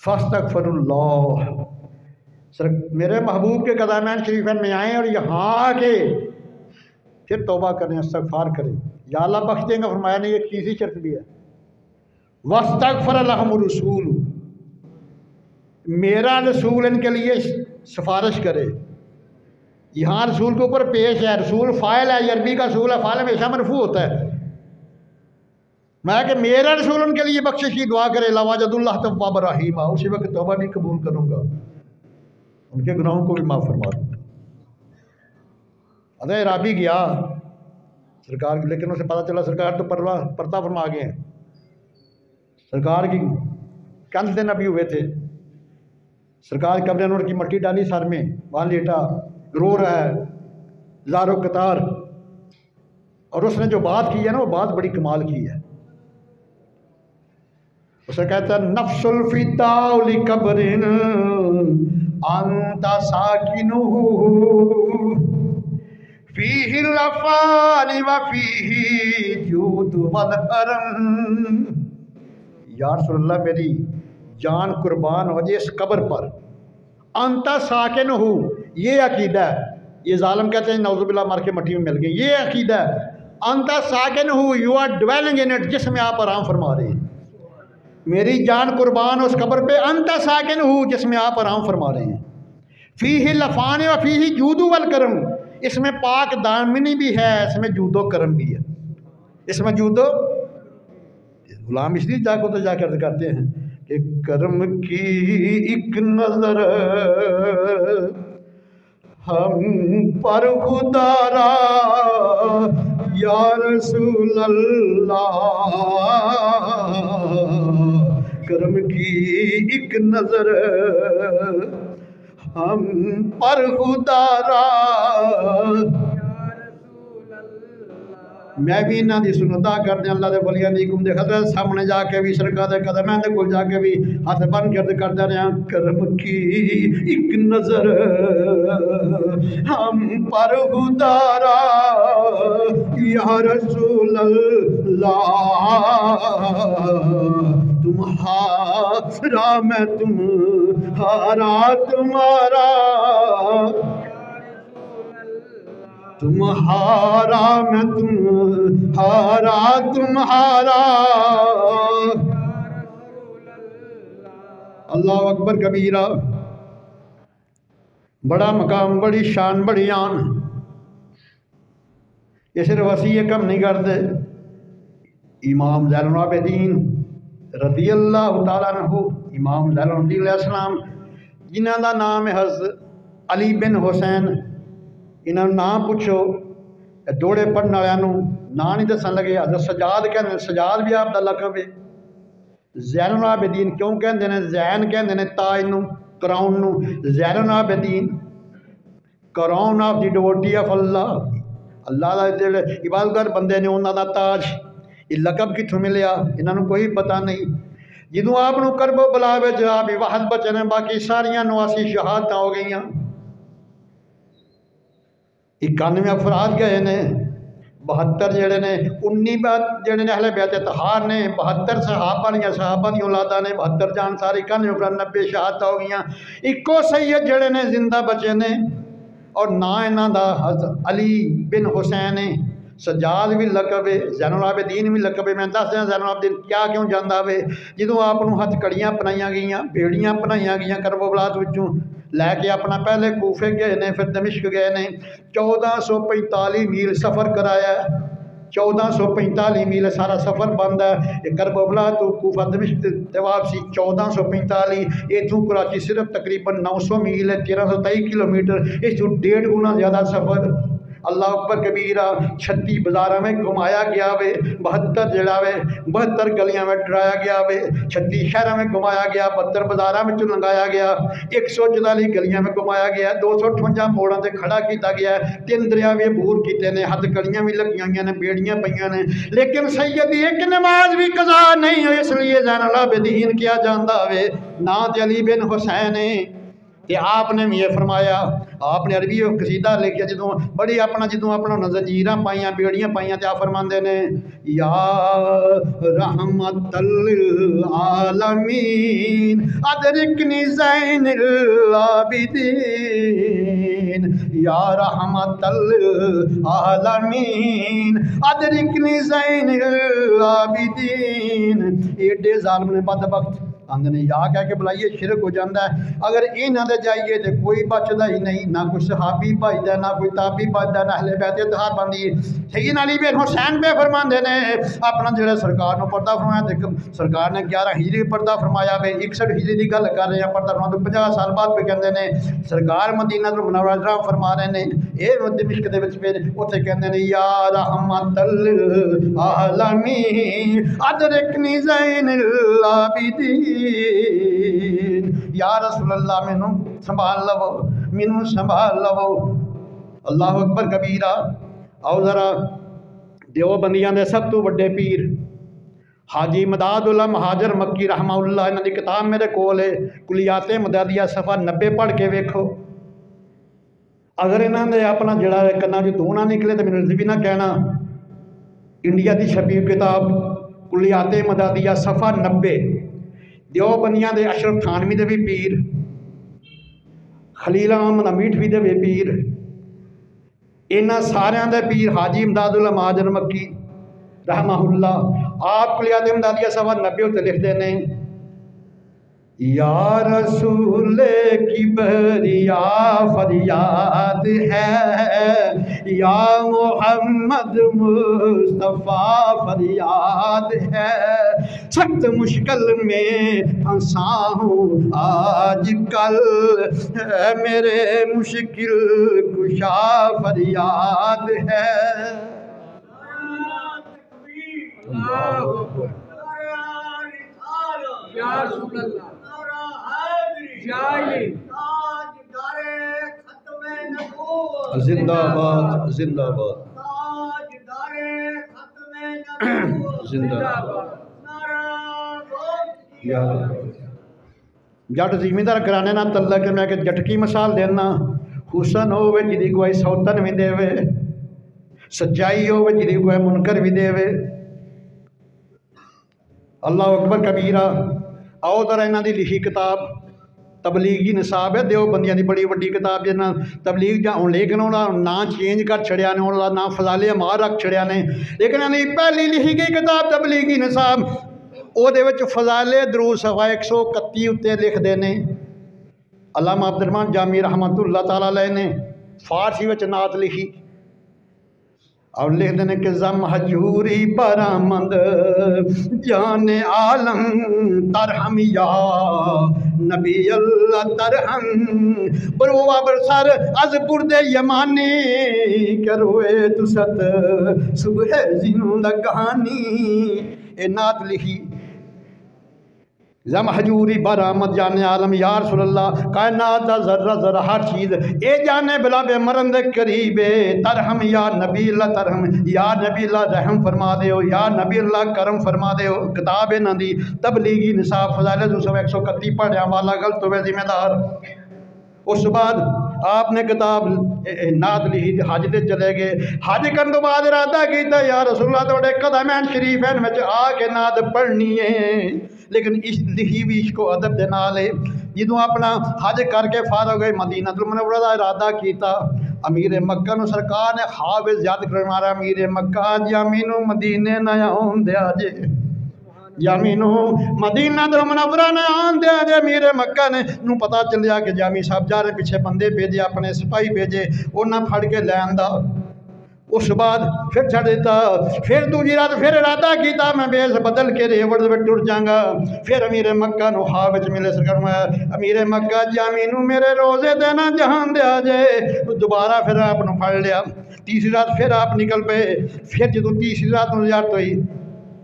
فاستغفر اللہ، میرے محبوب کے قدمین شریفین میں آئیں اور یہاں آ کے پھر توبہ کریں، استغفار کریں، یا اللہ بخش دیں گا۔ فرمایا نہیں، ایک تیسری شرط بھی ہے واستغفر لہم الرسول، میرا رسول ان کے لیے سفارش کرے۔ یہاں رسول کے اوپر پیش ہے، رسول فاعل ہے، یہ عربی کا رسول ہے، فاعل ہمیشہ مرفوع ہوتا ہے، میں کہ میرا رسول ان کے لیے بخشش کی دعا کرے، لَوَجَدُ اللَّهَ تَوَّابًا رَحِيمًا، اسی وقت توبہ بھی قبول کروں گا، ان کے گناہوں کو بھی معاف فرما دوں گا۔ ادھر عرابی گیا سرکار، لیکن اسے پتہ چلا سرکار تو پردہ فرما گئے ہیں، سرکار کی چند دن ابھی ہوئے تھے، سرکار قبر انور کی مٹی ڈالی سر میں، وہاں لیٹا رو رہا ہے زار و قطار، اور اس نے جو بات کی ہے نا وہ بات بڑی کمال کی ہے۔ اسے کہتا ہے نفس الفداء لقبر انت ساکنہ فیہ العفان وفیہ جود والکرم، یا رسول اللہ میری جان قربان ہو جائے اس قبر پر، انت ساکن ہو، یہ عقیدہ ہے، یہ ظالم کہتے ہیں نعوذ باللہ مر کے مٹی میں مل گئے. یہ عقیدہ ہے. انت ساکن ہو، you are dwelling in it, جس میں آپ آرام فرما رہے ہیں. میری جان قربان اس قبر پہ، انت ساکن ہو جس میں آپ آرام فرما رہے ہیں. فیہ لفان و فیہ جود والکرم، اس میں پاک دامنی بھی ہے، اس میں جود و کرم بھی ہے. اس میں جود و غلام اس لیے جا کر کرتے ہیں کہ کرم کی ایک نظر ہم پر خدا را یا رسول اللہ، کرم کی ایک نظر ہم پر خدا را. میں بھی انہاں دی سنتا کرتے اللہ دے ولیاں دی حکم دے حضرت سامنے جا کے بھی سرکار دے قدمیں دے کول جا کے بھی ہاتھ بن کے کرتے رہے ہیں. کرم کی ایک نظر ہم پر خدا را یا رسول اللہ، تمہارا میں تمہارا تمہارا، تمہارا میں تمہارا تمہارا. اللہ اکبر کبیرہ. بڑا مقام، بڑی شان، بڑی آن. یہ صرف وسیع کم نہیں کرتے. امام زین العابدین رضی اللہ تعالیٰ عنہ، امام زین العابدین علیہ السلام، جنہاں دا نام ہے حضرت علی بن حسین. انہوں نام پوچھو دوڑے پڑھنے والوں نام نہیں دسن لگے. حضرت سجاد کہتے، سجاد بھی آپ دا لقب ہے. زین العابدین کیوں کہتے ہیں؟ زین کہتے ہیں تاج نو، کراؤن نو. Zain ul Abidin crown of the duty of اللہ، اللہ دا جڑے عبادتگار بندے نے انہاں دا تاج. یہ لقب کتھوں ملیا انہوں کوئی پتہ نہیں. جدوں آپ نو کرب و بلا وچ آپ واحد بچے نے، باقی ساریاں 89 شہادتاں ہو گئیاں. 91 افراد گئے نے، 72 جڑے نے، 19 جڑے نے اہل بیت طہار نے، 72 صحابہ دی اولاداں نے، 72 جان ساری 91 افراد 90 شہادتاں ہو گئیاں. ایکو سید جڑے نے زندہ بچے نے، اور نا انہاں دا حضرت علی بن حسین ہے. سجاد بھی لقب ہے، زین العابدین بھی لقب ہے. میں دس دیا زین العابدین کیا کیوں جاندا وے. جدوں آپ نو ہتھ کڑیاں پنائیاں گئیاں، بیڑیاں پنائیاں گئیاں کرب و بلا وچوں لے کے اپنا پہلے کوفے گئے نے، پھر دمشق گئے نے. 1445 میل سفر کرایا ہے. 1445 میل سارا سفر بند ہے. یہ کرب و بلا تو کوفہ دمشق تے واپسی 1445. اتھوں کراچی صرف تقریباً 900 میل ہے، 1323 کلومیٹر. اس تو 1.5 گنا زیادہ سفر. اللہ اکبر کبیرہ. 36 بازاراں میں گھمایا گیا وے، 72 جڑا وے 72 گلیاں میں ڈرایا گیا وے. 36 شہراں میں گھمایا گیا، 72 بازاراں میں لنگایا گیا، 144 گلیاں میں گھمایا گیا، 258 موڑاں تے کھڑا کیتا گیا. 3 دریا بھی عبور کیتے نے، ہتھ کڑیاں بھی لگیاں گئیاں نے، بیڑیاں پئیاں نے. لیکن سیدی ایک نماز بھی قضا نہیں ہوئی. اس لیے زین العابدین کیا جاندا وے، نا تے علی بن حسین ہے. کہ آپ نے بھی یہ فرمایا، آپ نے عربی قصیدہ لکھیا جدوں بڑی اپنا جدوں اپنا زنجیراں پائیاں، بیڑیاں پائیاں تے آپ فرماندے نے یا رحمت للعالمین ادرکنی زین العابدین، یا رحمت للعالمین ادرکنی زین العابدین. ایڈے ظالم نے بدبخت آندے نے یا کہہ کے بلائیے شرک ہو جاندہ ہے. اگر انہاں دے جائیے تو کوئی بچدا ہی نہیں، نہ کوئی صحابی بچدا ہے، نہ کوئی تابعی بچدا ہے، نہ اہل بیت طہار بندی. سیدنا علی بن حسین پہ فرماندے نے اپنا جڑے سرکار نو پردہ فرمایا تے سرکار نے 11 ہجری پردہ فرمایا وے. 61 ہجری دی گل کر رہے ہیں، پردہ فرمایا تو 50 سال بعد پہ کہندے نے سرکار مدینہ المنورہ فرما رہے نے. اے دمشق دے وچ پھر اوتھے کہندے نے یا رحمت للعالمین ادرکنی زین العابدین، یا رسول اللہ مینوں سنبھال لو، مینوں سنبھال لو. اللہ اکبر کبیرہ. آؤ ذرا دیوبندیاں دے سب تو بڑے پیر حاجی مداد اللہ مہاجر مکی رحمہ اللہ، انہاں دی کتاب میرے کول ہے کلیات مدادیہ صفحہ 90 پڑھ کے ویکھو. اگر انہاں دے اپنا جڑا کنا جو دو نہ نکلے تو میرے بھی نہ کہنا. انڈیا دی چھپی کتاب کلیات مدادیہ صفحہ 90. دیوبندیاں دے اشرف تھانوی دے بھی پیر، خلیل احمد میٹھوی دے بھی پیر، ਇਹਨਾਂ ਸਾਰਿਆਂ ਦੇ ਪੀਰ ਹਾਜੀ ਇਮਦਾਦੁਲ ਮਹਾਜਰ ਮੱਕੀ ਰਹਿਮਹੁੱਲਾ ਆਪ ਕੁਲਿਆਤ ਇਮਦਾਦੀਆ ਸਵਾ 90 ਉੱਤੇ ਲਿਖਦੇ ਨੇ یا رسول کبریا فریاد ہے یا محمد مصطفیٰ فریاد ہے سخت مشکل میں پھنسا ہوں آج کل میرے مشکل کشا فریاد ہے اللہ اکبر یا رسول اللہ زندہ باد زندہ باد زندہ جٹ زمیندار گھرانے نال تعلق ہے میں کہ جٹ کی مثال دینا حسن ہوے جدی گواہی سوتن بھی دے سچائی ہوے جدی گواہی منکر بھی دے اللہ اکبر کبیرہ آؤ ذرا انہاں دی لکھی کتاب تبلیغی نصاب ہے دیوبندیاں دی بڑی وڈی کتاب جنہاں تبلیغ جا ہن لیکن انہاں نا چینج کر چھڑیا نے انہاں نا فضائل اعمال رکھ چھڑیا نے لیکن انہاں دی پہلی لکھی گئی کتاب تبلیغی نصاب او دے وچ فضائل درود صفحہ 131 اُتے لکھ دے نے علامہ عبدالرحمن جامی رحمۃ اللہ تعالی علیہ نے فارسی وچ نعت لکھی اور لکھ دینے کہ زم حجوری برآمد جان عالم ترحم یا نبی اللہ ترحم بروا برسر از برد یمانی کروے تست صبح زندگانی اے نعت لکھی زم حجوری برآمد جان عالم یا رسول اللہ کائنات دا ذرہ ذرہ ہر چیز اے جانے بلا بے مرند قریب ترحم یا نبی اللہ ترحم یا نبی اللہ رحم فرما دے ہو یا نبی اللہ کرم فرما دے ہو کتاب ہے نا دی تبلیغی نصاب فضائل 131 پڑھیا والا غلط ہوئے ذمہ دار اس بعد آپ نے کتاب نعت لکھی حج دے چلے گئے حج کرنے تو بعد ارادہ کیتا یا رسول اللہ توڑے قدمین شریفین میں آ کے نعت پڑھنی ہے لیکن لکھی بھی عشق و ادب دے نال ہے جدوں اپنا حج کر کے فارغ ہوئے مدینہ المنورہ دا ارادہ کیتا امیر مکہ نو سرکار نے خواب یاد کروایا امیر مکہ جامینو مدینے نہ آن دیا جے جامینو مدینہ المنورہ نہ آن دیا جے امیر مکہ نے نو پتہ چلیا کہ جامی صاحب جا رہے پیچھے بندے بھیجے اپنے سپاہی بھیجے انہاں پھڑ کے لین دا اس بعد پھر چھڑ دیتا پھر دوسری رات پھر ارادہ کیتا میں بیس بدل کے ریوڑ میں ٹر جاؤں پھر امیر مکہ نو خواب وچ ملے سرکار میں امیر مکہ جامینو میرے روزے دینا جہان دیا جے دوبارہ پھر آپ نے پھڑ لیا تیسری رات پھر آپ نکل پے پھر جدوں تیسری رات نو زیارت ہوئی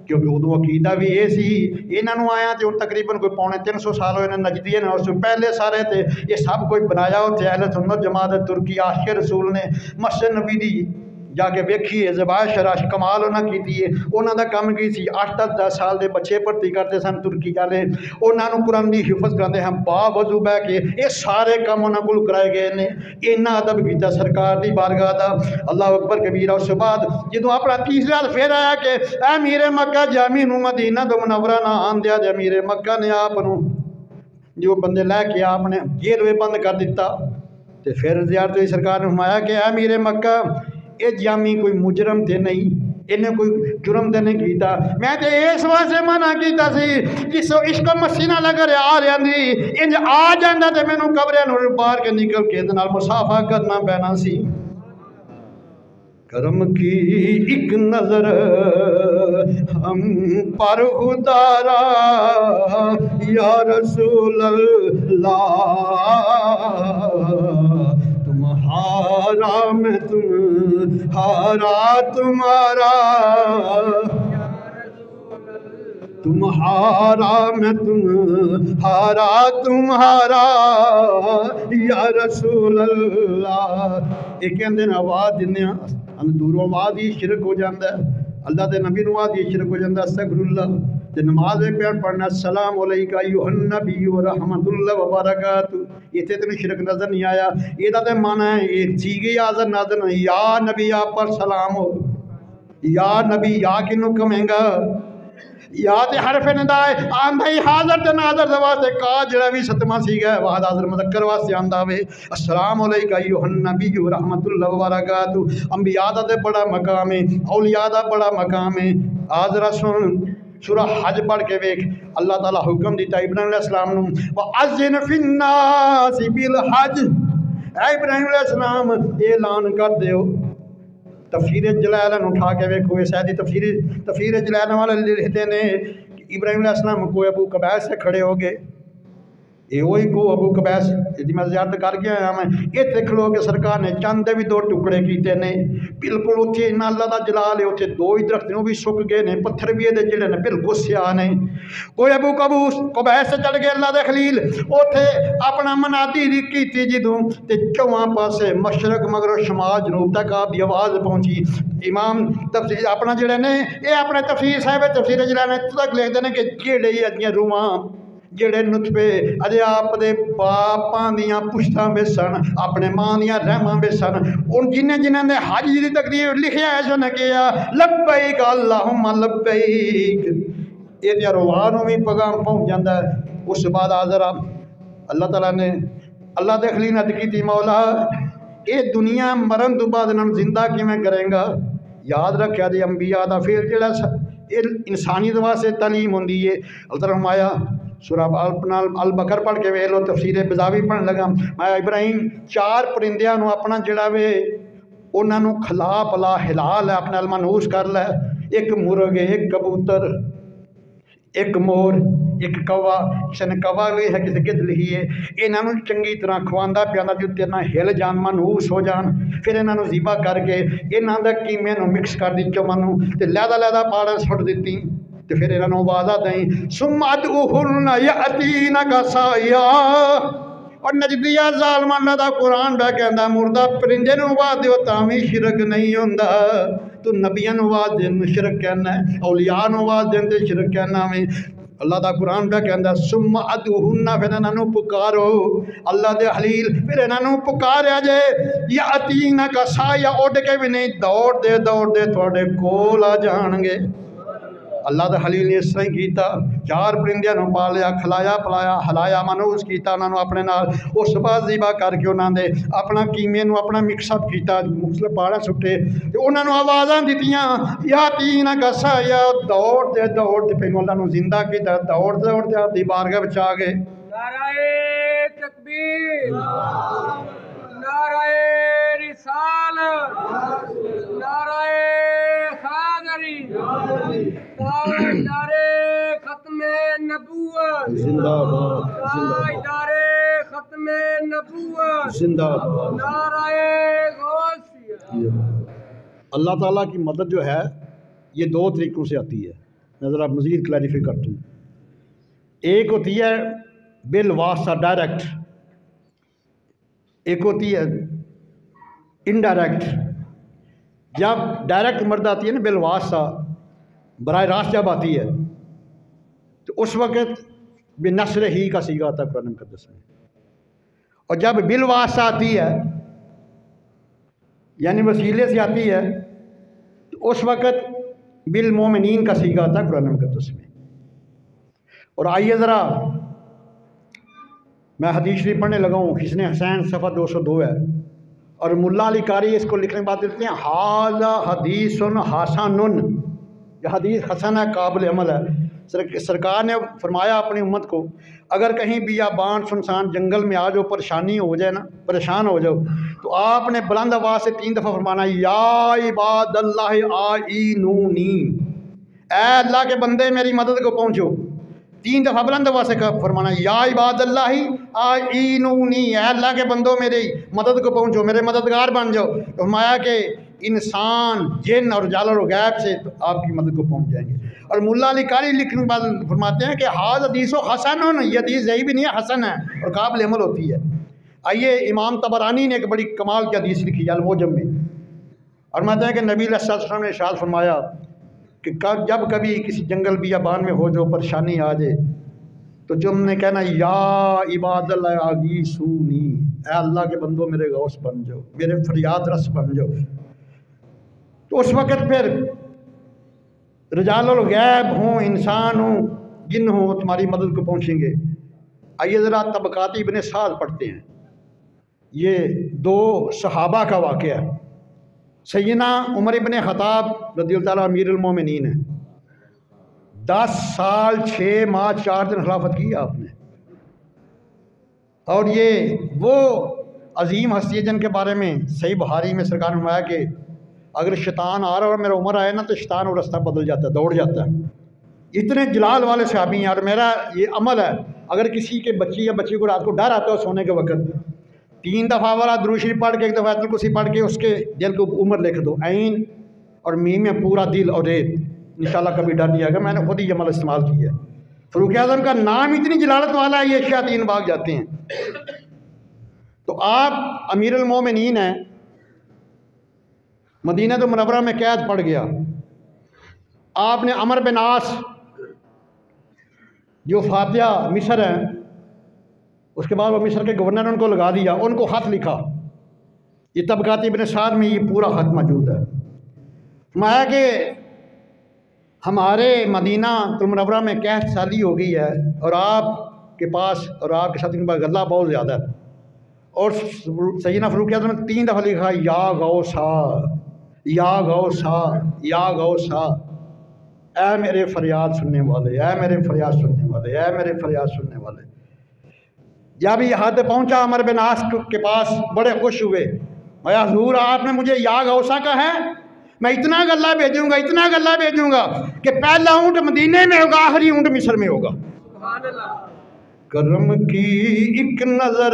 کیونکہ ادو عقیدہ بھی یہ سی انہوں نے آیا تو تقریباً کوئی 350 سال ہوئے نجدی نے اس سے پہلے سارے تھے یہ سب کوئی بنایا ہوتے اہل سنت جماعت ترکی عاشق رسول نے مسجد نبی دی جا کے ویکھیے زبان شراش کمال انہاں کیتی ہے انہاں دا کام کی سی 8-10 سال دے بچے بھرتی کرتے سن ترکی والے انہاں نوں قرآن دی حفظ کراندے ہم با وضو بہ کے یہ سارے کام انہاں کول کرائے گئے نے انہاں ادب کیتا سرکار دی بارگاہ دا اللہ اکبر کبیرہ اس بعد جدوں اپنا تیسرا پھر آیا کہ اے امیر مکہ جامی نو مدینہ تو منورہ نہ آن دیا جے امیر مکہ نے آپ نو جو بندے لے کے آپ نے گیروے بند کر دیتا تے پھر زیارت سرکار نے فرمایا کہ اے امیر مکہ اے جامی کوئی مجرم تے نہیں انہیں کوئی جرم تے نہیں کیتا میں تے اس واسطے منع کیتا سی جس عشق مسینہ لگر آ رہا دی انج آ جاندا تے مینوں قبرے نوں پار کے نکل کے دے نال مسافہ کرنا پینا سی کرم کی ایک نظر ہم پر اتارا یا رسول اللہ تمہارا میں تمہارا تمہارا تمہارا میں تمہارا تمہارا یا رسول اللہ ایک اندر آواز دینے دوروں آواز ہی شرک ہو جاندہ ہے اللہ دے نبی نواز ہی شرک ہو جاندہ ہے استغفر اللہ تے نماز پیار پڑھنا السلام علیکہ ایوہ النبی ورحمت اللہ وبرکاتہ یہ تے تنہیں شرک نظر نہیں آیا یہ تے معنی ہے یہ سیگی آزر نظر نہیں یا نبی آپ پر سلام ہو یا نبی یا کنو کمیں گا یا تے حرف ندا ہے آندا ہی حاضر تے ناظر دے واسطے کا جڑا بھی ستواں سیغہ ہے واحد حاضر مذکر واسطے آندا وے السلام علیکہ ایھا النبی رحمت اللہ وبرکاتہ انبیاء دا تے بڑا مقام ہے اولیاء دا بڑا مقام ہے حاضر سن سورہ حج پڑھ کے ویکھ اللہ تعالیٰ حکم دیتا ابراہیم علیہ السلام نو وَأَذِّنْ فِي النَّاسِ بِالْحَجِّ اے ابراہیم علیہ السلام اعلان کر دیو تفسیر جلالن اٹھا کے ویکھو یہ سیدی تفسیر جلالن والے لکھتے ہیں کہ ابراہیم علیہ السلام کو ابو قبیس سے کھڑے ہو گئے یہ وہی کو ابو قبیس جی میں زیارت کر کے آیا میں یہ دیکھ لو کہ سرکار نے چند بھی دو ٹکڑے کیتے نے بالکل اتنے نہ اللہ دا جلال ہے اتنے دو ہی درخت بھی سک گئے نے پتھر بھی یہ جڑے نے بالکل سیاہ نے کوئی ابو قبیس سے چڑھ گئے اللہ دے خلیل اتنے اپنا منادی کیتی جدوں تے چواں پاسے مشرق مغرب شمال جنوب تک آپ کی آواز پہنچی امام تفسیر اپنا جڑے نے یہ اپنے تفسیر صاحب تفسیر جلال تک لکھتے ہیں کہ جڑے اجیاں روحاں جڑے نطفے اجے آپ دے باپاں دیاں پشتاں میں سن اپنے ماں دیاں رحماں میں سن ان جنہیں نے حج دی تقریر لکھیا ہے جو نے کیا لبیک اللہم لبیک یہ دیا روحانوں بھی پیغام پہنچ جاتا ہے اس بعد حاضر اللہ تعالیٰ نے اللہ دے خلیل نے کی تھی مولا یہ دنیا مرن تو بعد انہوں زندہ کیویں کریں گا یاد رکھیا دی انبیاء دا پھر جڑا انسانیت واسطے تعلیم ہوندی ہے اللہ تعالیٰ فرمایا سورہ البقر پڑھ کے ویلو تفسیر بزاوی پڑھن لگا میں ابراہیم چار پرندیاں نو اپنا جڑا وے انہاں نو کھلا پلا ہلا لے اپنا المنوس کر لے ایک مرغ ایک کبوتر ایک مور ایک کوا کسی نے کوا بھی ہے کسی گدھ لکھی ہے انہاں نو چنگی طرح کھواندا پیاندا جو تیرنا ہل جان منحوس ہو جان پھر انہاں نو ذبح کر کے انہاں دے کیمے نو مکس کر دی چوماں نو تے لہدا پاڑا سٹ دتی تے پھر انہاں نو آواز دیں ثم ادعوہن یاتینک سعیا اور نجدیہ ظالمان دا قرآن پہ کہندا مردہ پرندے نو آواز دیو تاں وی شرک نہیں ہوندا تو نبیاں نو آواز دین شرک کہنا ہے اولیاء نو آواز دین تے شرک کہنا ہے اللہ دا قرآن پہ کہندا ثم ادعوہن پھر انہاں نو پکارو اللہ دے خلیل پھر انہاں نو پکاریا جے یاتینک سعیا اڑ کے بھی نہیں دوڑ دے تواڈے کول آ جان گے اللہ دے خلیل نے اس طرح کیتا چار پرندیاں نو پالیا کھلایا پلایا ہلایا منوس کیتا انہاں نو اپنے نال اس بعد ذبح کر کے انہاں دے اپنا کیمے نو اپنا مکس اپ کیتا مختلف پاڑا سٹے تے انہاں نو آوازاں دتیاں یا تین کسا یا دوڑ دے پہلو اللہ نو زندہ کیتا دوڑ دے آپ دی بارگاہ وچ آ گئے نعرہ تکبیر نعرہ رسالت نعرہ حیدری نعرہ ختم نبوت زندہ باد نعرہ ختم نبوت زندہ باد نعرہ غوثیہ اللہ تعالیٰ کی مدد جو ہے یہ دو طریقوں سے آتی ہے میں ذرا مزید کلیریفائی کرتا ہوں ایک ہوتی ہے بالواسطہ ڈائریکٹ ایک ہوتی ہے انڈائریکٹ جب ڈائریکٹ مرد آتی ہے نا بالواسطہ براہ راست جب آتی ہے تو اس وقت بنصر ہی کا سیغہ آتا ہے قرآن مقدس میں اور جب بالواسطہ آتی ہے یعنی وسیلے سے آتی ہے تو اس وقت بالمومنین کا سیغہ آتا ہے قرآن مقدس میں اور آئیے ذرا میں حدیث شریف پڑھنے لگا ہوں حسن حسین صفحہ 202 ہے اور ملا علی قاری اس کو لکھنے کے بعد دیتے ہیں حاذا حدیث حسن یہ حدیث حسن ہے قابل عمل ہے سرکار نے فرمایا اپنی امت کو اگر کہیں بیابان سنسان جنگل میں آ جاؤ پریشانی ہو جائے نا پریشان ہو جاؤ تو آپ نے بلند آواز سے 3 دفعہ فرمانا یا عباد اللہ آئینونی اے اللہ کے بندے میری مدد کو پہنچو 3 دفعہ بلند آواز سے فرمانا یا عباد اللہ آئینونی اے اللہ کے بندوں میری مدد کو پہنچو میرے مددگار بن جاؤ تو فرمایا کہ انسان جن اور جانور و غیب سے تو آپ کی مدد کو پہنچ جائیں گے اور ملا علی قاری لکھنے کے بعد فرماتے ہیں کہ حاض حدیث و حسن یہ حدیث ضعیف بھی نہیں ہے حسن ہے اور قابل عمل ہوتی ہے آئیے امام طبرانی نے ایک بڑی کمال کی حدیث لکھی ہے المعجم میں اور فرماتے ہیں کہ نبی علیہ السلام نے ارشاد فرمایا کہ جب کبھی کسی جنگل بیابان میں ہو جو پریشانی آ جائے تو تم نے کہنا یا عباد اللہ اغیثونی اے اللہ کے بندوں میرے غوث بن جاؤ میرے فریاد رس بن جاؤ تو اس وقت پھر رجال الغیب ہوں، انسان ہوں، جن ہوں، تمہاری مدد کو پہنچیں گے۔ آئیے ذرا طبقات ابن سعد پڑھتے ہیں۔ یہ دو صحابہ کا واقعہ ہے۔ سیدنا عمر ابن خطاب رضی اللہ تعالیٰ امیر المومنین ہے۔ 10 سال 6 ماہ 4 دن خلافت کی آپ نے، اور یہ وہ عظیم ہستی ہے جن کے بارے میں صحیح بخاری میں سرکار نے فرمایا کہ اگر شیطان آ رہا اور میرا عمر آئے نا تو شیطان وہ رستہ بدل جاتا ہے، دوڑ جاتا ہے۔ اتنے جلال والے صحابی ہیں، اور میرا یہ عمل ہے، اگر کسی کے بچی یا بچی کو رات کو ڈر آتا ہے سونے کے وقت، 3 دفعہ والا درود شریف پڑھ کے 1 دفعہ آیت الکرسی پڑھ کے اس کے دل کو عمر لکھ دو، عین اور میم میں پورا دل اور ریت، انشاءاللہ کبھی ڈر نہیں آئے گا۔ میں نے خود ہی عمل استعمال کیا ہے۔ فاروق اعظم کا نام اتنی جلالت والا ہے، یہ شیاطین بھاگ جاتے ہیں۔ تو آپ امیر المومنین ہیں، مدینہ تو منورہ میں قید پڑ گیا۔ آپ نے عمر بن عاص جو فاتحہ مصر ہیں، اس کے بعد وہ مصر کے گورنر نے ان کو لگا دیا، ان کو خط لکھا۔ یہ طبقات ابن سعد میں یہ پورا خط موجود ہے۔ فرمایا کہ ہمارے مدینہ المنورہ میں قحط سالی ہو گئی ہے، اور آپ کے پاس اور آپ کے ساتھ ان کا غلہ بہت زیادہ ہے۔ اور سیدنا فاروق اعظم نے 3 دفعہ لکھا، یا غوثا، یا غوثا، یا غوثا، اے میرے فریاد سننے والے، اے میرے فریاد سننے والے، اے میرے فریاد سننے والے۔ جب یہ حد پہنچا عمر بن عاص کے پاس، بڑے خوش ہوئے، میں حضور آپ نے مجھے یا غوثا کہا ہے، میں اتنا غلہ بھیجوں گا، اتنا غلہ بھیجوں گا کہ پہلا اونٹ مدینے میں ہوگا، آخری اونٹ مصر میں ہوگا۔ سبحان اللہ۔ کرم کی ایک نظر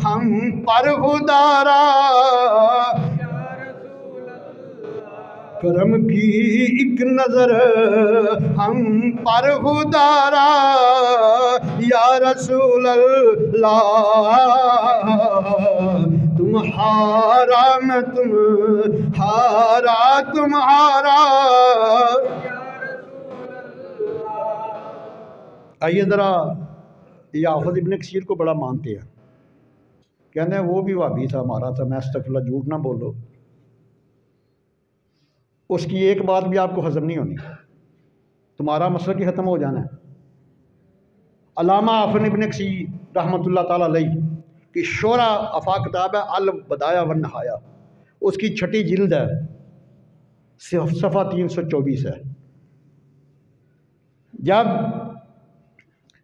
ہم پر خدارا، کرم کی ایک نظر ہم پر خدارا، یا رسول اللہ تمہارا میں تمہارا، تمہارا۔ آئیے ذرا یہ حافظ ابن کثیر کو بڑا مانتے ہیں، کہتے ہیں وہ بھی وہابی تھا، ہمارا تھا، میں استغفر اللہ، جھوٹ نہ بولو۔ اس کی ایک بات بھی آپ کو ہضم نہیں ہونی، تمہارا مسئلہ کی ختم ہو جانا ہے۔ علامہ حافظ ابن کثیر رحمۃ اللہ تعالیٰ علیہ کی شعرا افاق کتاب ہے البدایہ والنہایہ، اس کی 6ٹھی جلد ہے، صفحہ 324 ہے۔ جب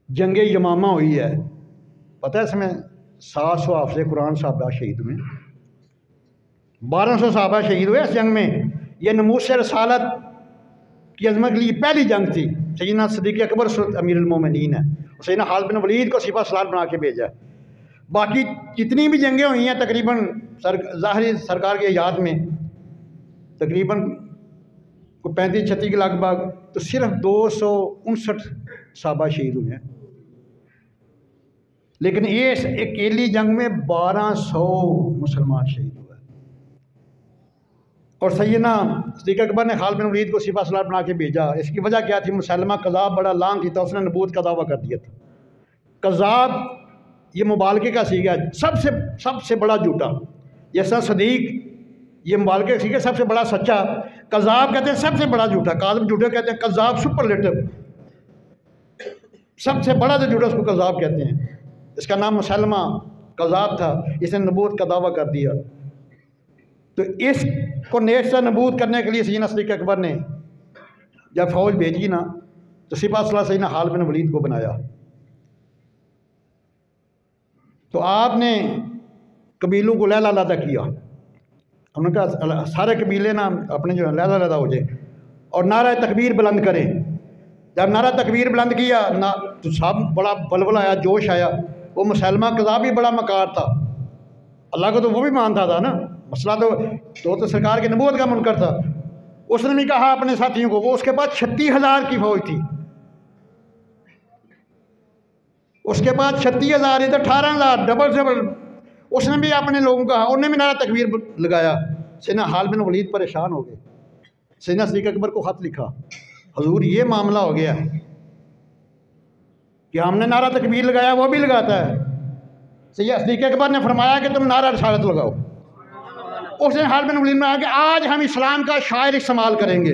جنگ یمامہ ہوئی ہے، پتہ ہے اس میں 700 حافظ قرآن صحابہ شہید ہوئے، 1200 صحابہ شہید ہوئے اس جنگ میں۔ یہ نموذج رسالت کی عظمت کے لیے پہلی جنگ تھی۔ سیدنا صدیق اکبر امیر المومنین ہے، سیدنا خالد بن ولید کو سپہ سالار بنا کے بھیجا۔ باقی جتنی بھی جنگیں ہوئی ہیں تقریباً ظاہری سرکار کی یاد میں تقریباً 35-36 کے لگ بھگ، تو صرف 259 صحابہ شہید ہوئے ہیں، لیکن اس اکیلی جنگ میں 1200 مسلمان شہید ہوئے۔ اور سیدنا صدیق اکبر نے خالد بن ولید کو سپہ سالار بنا کے بھیجا۔ اس کی وجہ کیا تھی؟ مسلمہ کذاب بڑا لانگ تھی، تو اس نے نبوت کا دعویٰ کر دیا تھا۔ کذاب یہ مبالغے کا سیگا ہے، سب سے بڑا جھوٹا، جیسا صدیق یہ مبالغے کا سیگا سب سے بڑا سچا، کذاب کہتے ہیں سب سے بڑا جھوٹا، کاذب جھوٹے کہتے ہیں، کذاب سپرلیٹو، سب سے بڑا جو جھوٹا اس کو کذاب کہتے ہیں۔ اس کا نام مسلمہ کذاب تھا، اس نے نبوت کا دعویٰ کر دیا۔ تو اس کو نیک سے نبوت کرنے کے لیے سیدنا صدیق اکبر نے جب فوج بھیجی نا، تو سپہ سالار سیدنا خالد بن ولید کو بنایا۔ تو آپ نے قبیلوں کو لہلا لہدا کیا، انہوں نے کہا سارے قبیلے نا اپنے جو لہلا لہدا ہو جائے اور نعرہ تکبیر بلند کریں۔ جب نعرہ تکبیر بلند کیا تو سب بڑا بلبل آیا، جوش آیا۔ وہ مسلمہ کذاب بھی بڑا مکار تھا، اللہ کو تو وہ بھی مانتا تھا نا، مسئلہ تو سرکار کی نبوت کا منکر تھا۔ اس نے بھی کہا اپنے ساتھیوں کو، وہ اس کے بعد 36,000 کی فوج تھی، اس کے بعد 36,000 ادھر 18,000، ڈبل۔ اس نے بھی اپنے لوگوں کو کہا، انہوں نے بھی نعرہ تکبیر لگایا۔ سیدنا خالد بن ولید پریشان ہو گئے، سیدنا صدیق اکبر کو خط لکھا، حضور یہ معاملہ ہو گیا کہ ہم نے نعرہ تکبیر لگایا، وہ بھی لگاتا ہے۔ سیدنا صدیق اکبر نے فرمایا کہ تم نعرہ رسالت لگاؤ۔ اس نے خالد بن ولید میں کہا کہ آج ہم اسلام کا شاعر استعمال کریں گے،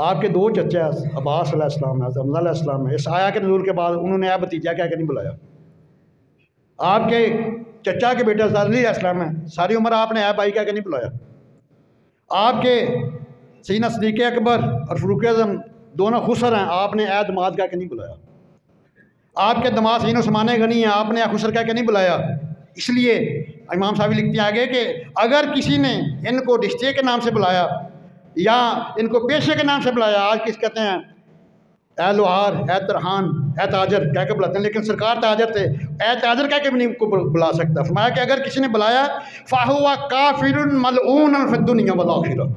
آپ کے دو چچا عباس علیہ السلام ہے، حمزہ علیہ السلام ہے، اس آیا کے نزول کے بعد انہوں نے آپ بھتیجا کہہ کے نہیں بلایا۔ آپ کے چچا کے بیٹے حضرت علی علیہ السلام ہے، ساری عمر آپ نے بھائی کہہ کے نہیں بلایا۔ آپ کے سیدنا صدیق اکبر اور فاروق اعظم دونوں خسر ہیں، آپ نے دماد کہہ کے نہیں بلایا۔ آپ کے دماد سیدنا عثمان غنی ہیں، آپ نے خسر کہہ کے نہیں بلایا۔ اس لیے امام صاحب لکھتے ہیں آگے کہ اگر کسی نے ان کو رشتے کے نام سے بلایا یا ان کو پیشے کے نام سے بلایا، آج کس کہتے ہیں اے لوہار، اے ترہان، اے تاجر کہہ کے بلاتے ہیں، لیکن سرکار تاجر تھے، اے تاجر کہہ کے بھی نہیں کو بلا سکتا۔ فرمایا کہ اگر کسی نے بلایا فَهُوَ كَافِرٌ مَلْعُونٌ فِي الدُّنْيَا وَالْآخِرَةِ،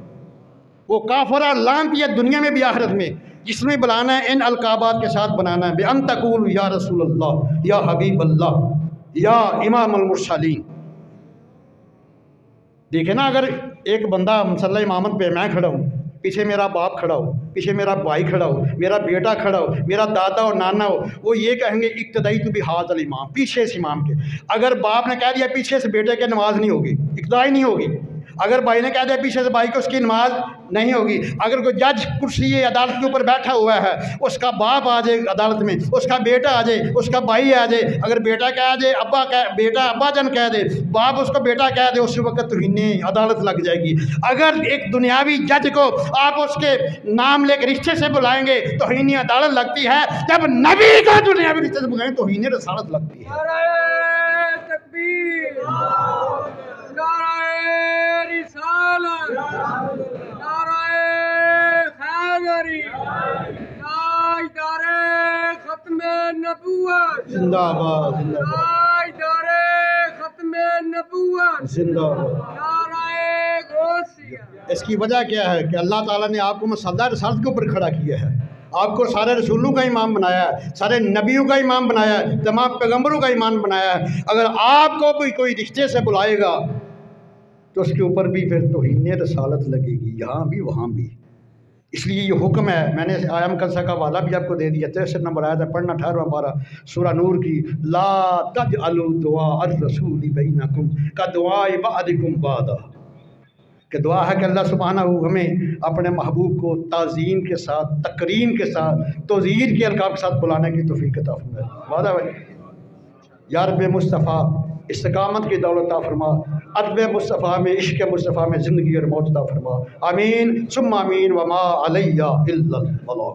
وہ کافر اور لعنتی ہے دنیا میں بھی آخرت میں۔ جس میں بلانا ہے ان القابات کے ساتھ بنانا ہے، بِأَن تَقُولُوا یا رسول اللہ، یا حبیب اللہ، یا امام المرسلین۔ دیکھیں نا، اگر ایک بندہ مسلح امامت پہ میں کھڑا ہوں، پیچھے میرا باپ کھڑا ہو، پیچھے میرا بھائی کھڑا ہو، میرا بیٹا کھڑا ہو، میرا دادا اور نانا ہو، وہ یہ کہیں گے اقتدائی تو بہذا الامام، پیچھے سے امام کے۔ اگر باپ نے کہہ دیا پیچھے سے بیٹے کے نماز نہیں ہوگی، اقتدائی نہیں ہوگی۔ اگر بھائی نے کہہ دیا پیچھے سے بھائی کو، اس کی نماز نہیں ہوگی۔ اگر کوئی جج کرسی عدالت کے اوپر بیٹھا ہوا ہے، اس کا باپ آ جائے عدالت میں، اس کا بیٹا آ جائے، اس کا بھائی آ جائے، اگر بیٹا کہہ دے بیٹا ابا جان کہہ دے، باپ اس کو بیٹا کہہ دے، اس وقت توہین عدالت لگ جائے گی۔ اگر ایک دنیاوی جج کو آپ اس کے نام لے کے رشتے سے بلائیں گے، توہین عدالت لگتی ہے۔ جب نبی کا دنیاوی رشتے سے بلائیں توہین رسالت لگتی ہے۔ نعرہ تکبیر، نعرہ رسالت، نعرہ حیدری، تاجدار ختم نبوت، زندہ آباد، زندہ آباد، تاجدار ختم نبوت، زندہ آباد۔ نعرہ غوثیہ۔ اس کی وجہ کیا ہے کہ اللہ تعالیٰ نے آپ کو مسلح رسالت کے اوپر کھڑا کیا ہے، آپ کو سارے رسولوں کا امام بنایا ہے، سارے نبیوں کا امام بنایا ہے، تمام پیغمبروں کا امام بنایا ہے۔ اگر آپ کو بھی کوئی رشتے سے بلائے گا تو اس کے اوپر بھی پھر توہین رسالت لگے گی، یہاں بھی وہاں بھی۔ اس لیے یہ حکم ہے، میں نے آیا مقدسہ کا حوالہ بھی آپ کو دے دیا، 63 نمبر آیت ہے، پڑھنا 18واں پارہ سورہ نور کی، لا تجعلوا دعاء الرسول بینکم کدعاء بعضکم بعضا، کہ دعا ہے کہ اللہ سبحانہ ہمیں اپنے محبوب کو تعظیم کے ساتھ، تکریم کے ساتھ، توزیر کے القاب کے ساتھ بلانے کی توفیق عطا فرمائے۔ وعدہ بھائی، یا رب مصطفیٰ استقامت کی دولت عطا فرما، ادب مصطفیٰ میں، عشق مصطفیٰ میں زندگی اور موت عطا فرما، آمین ثم آمین، وما علیہ الا البلاغ۔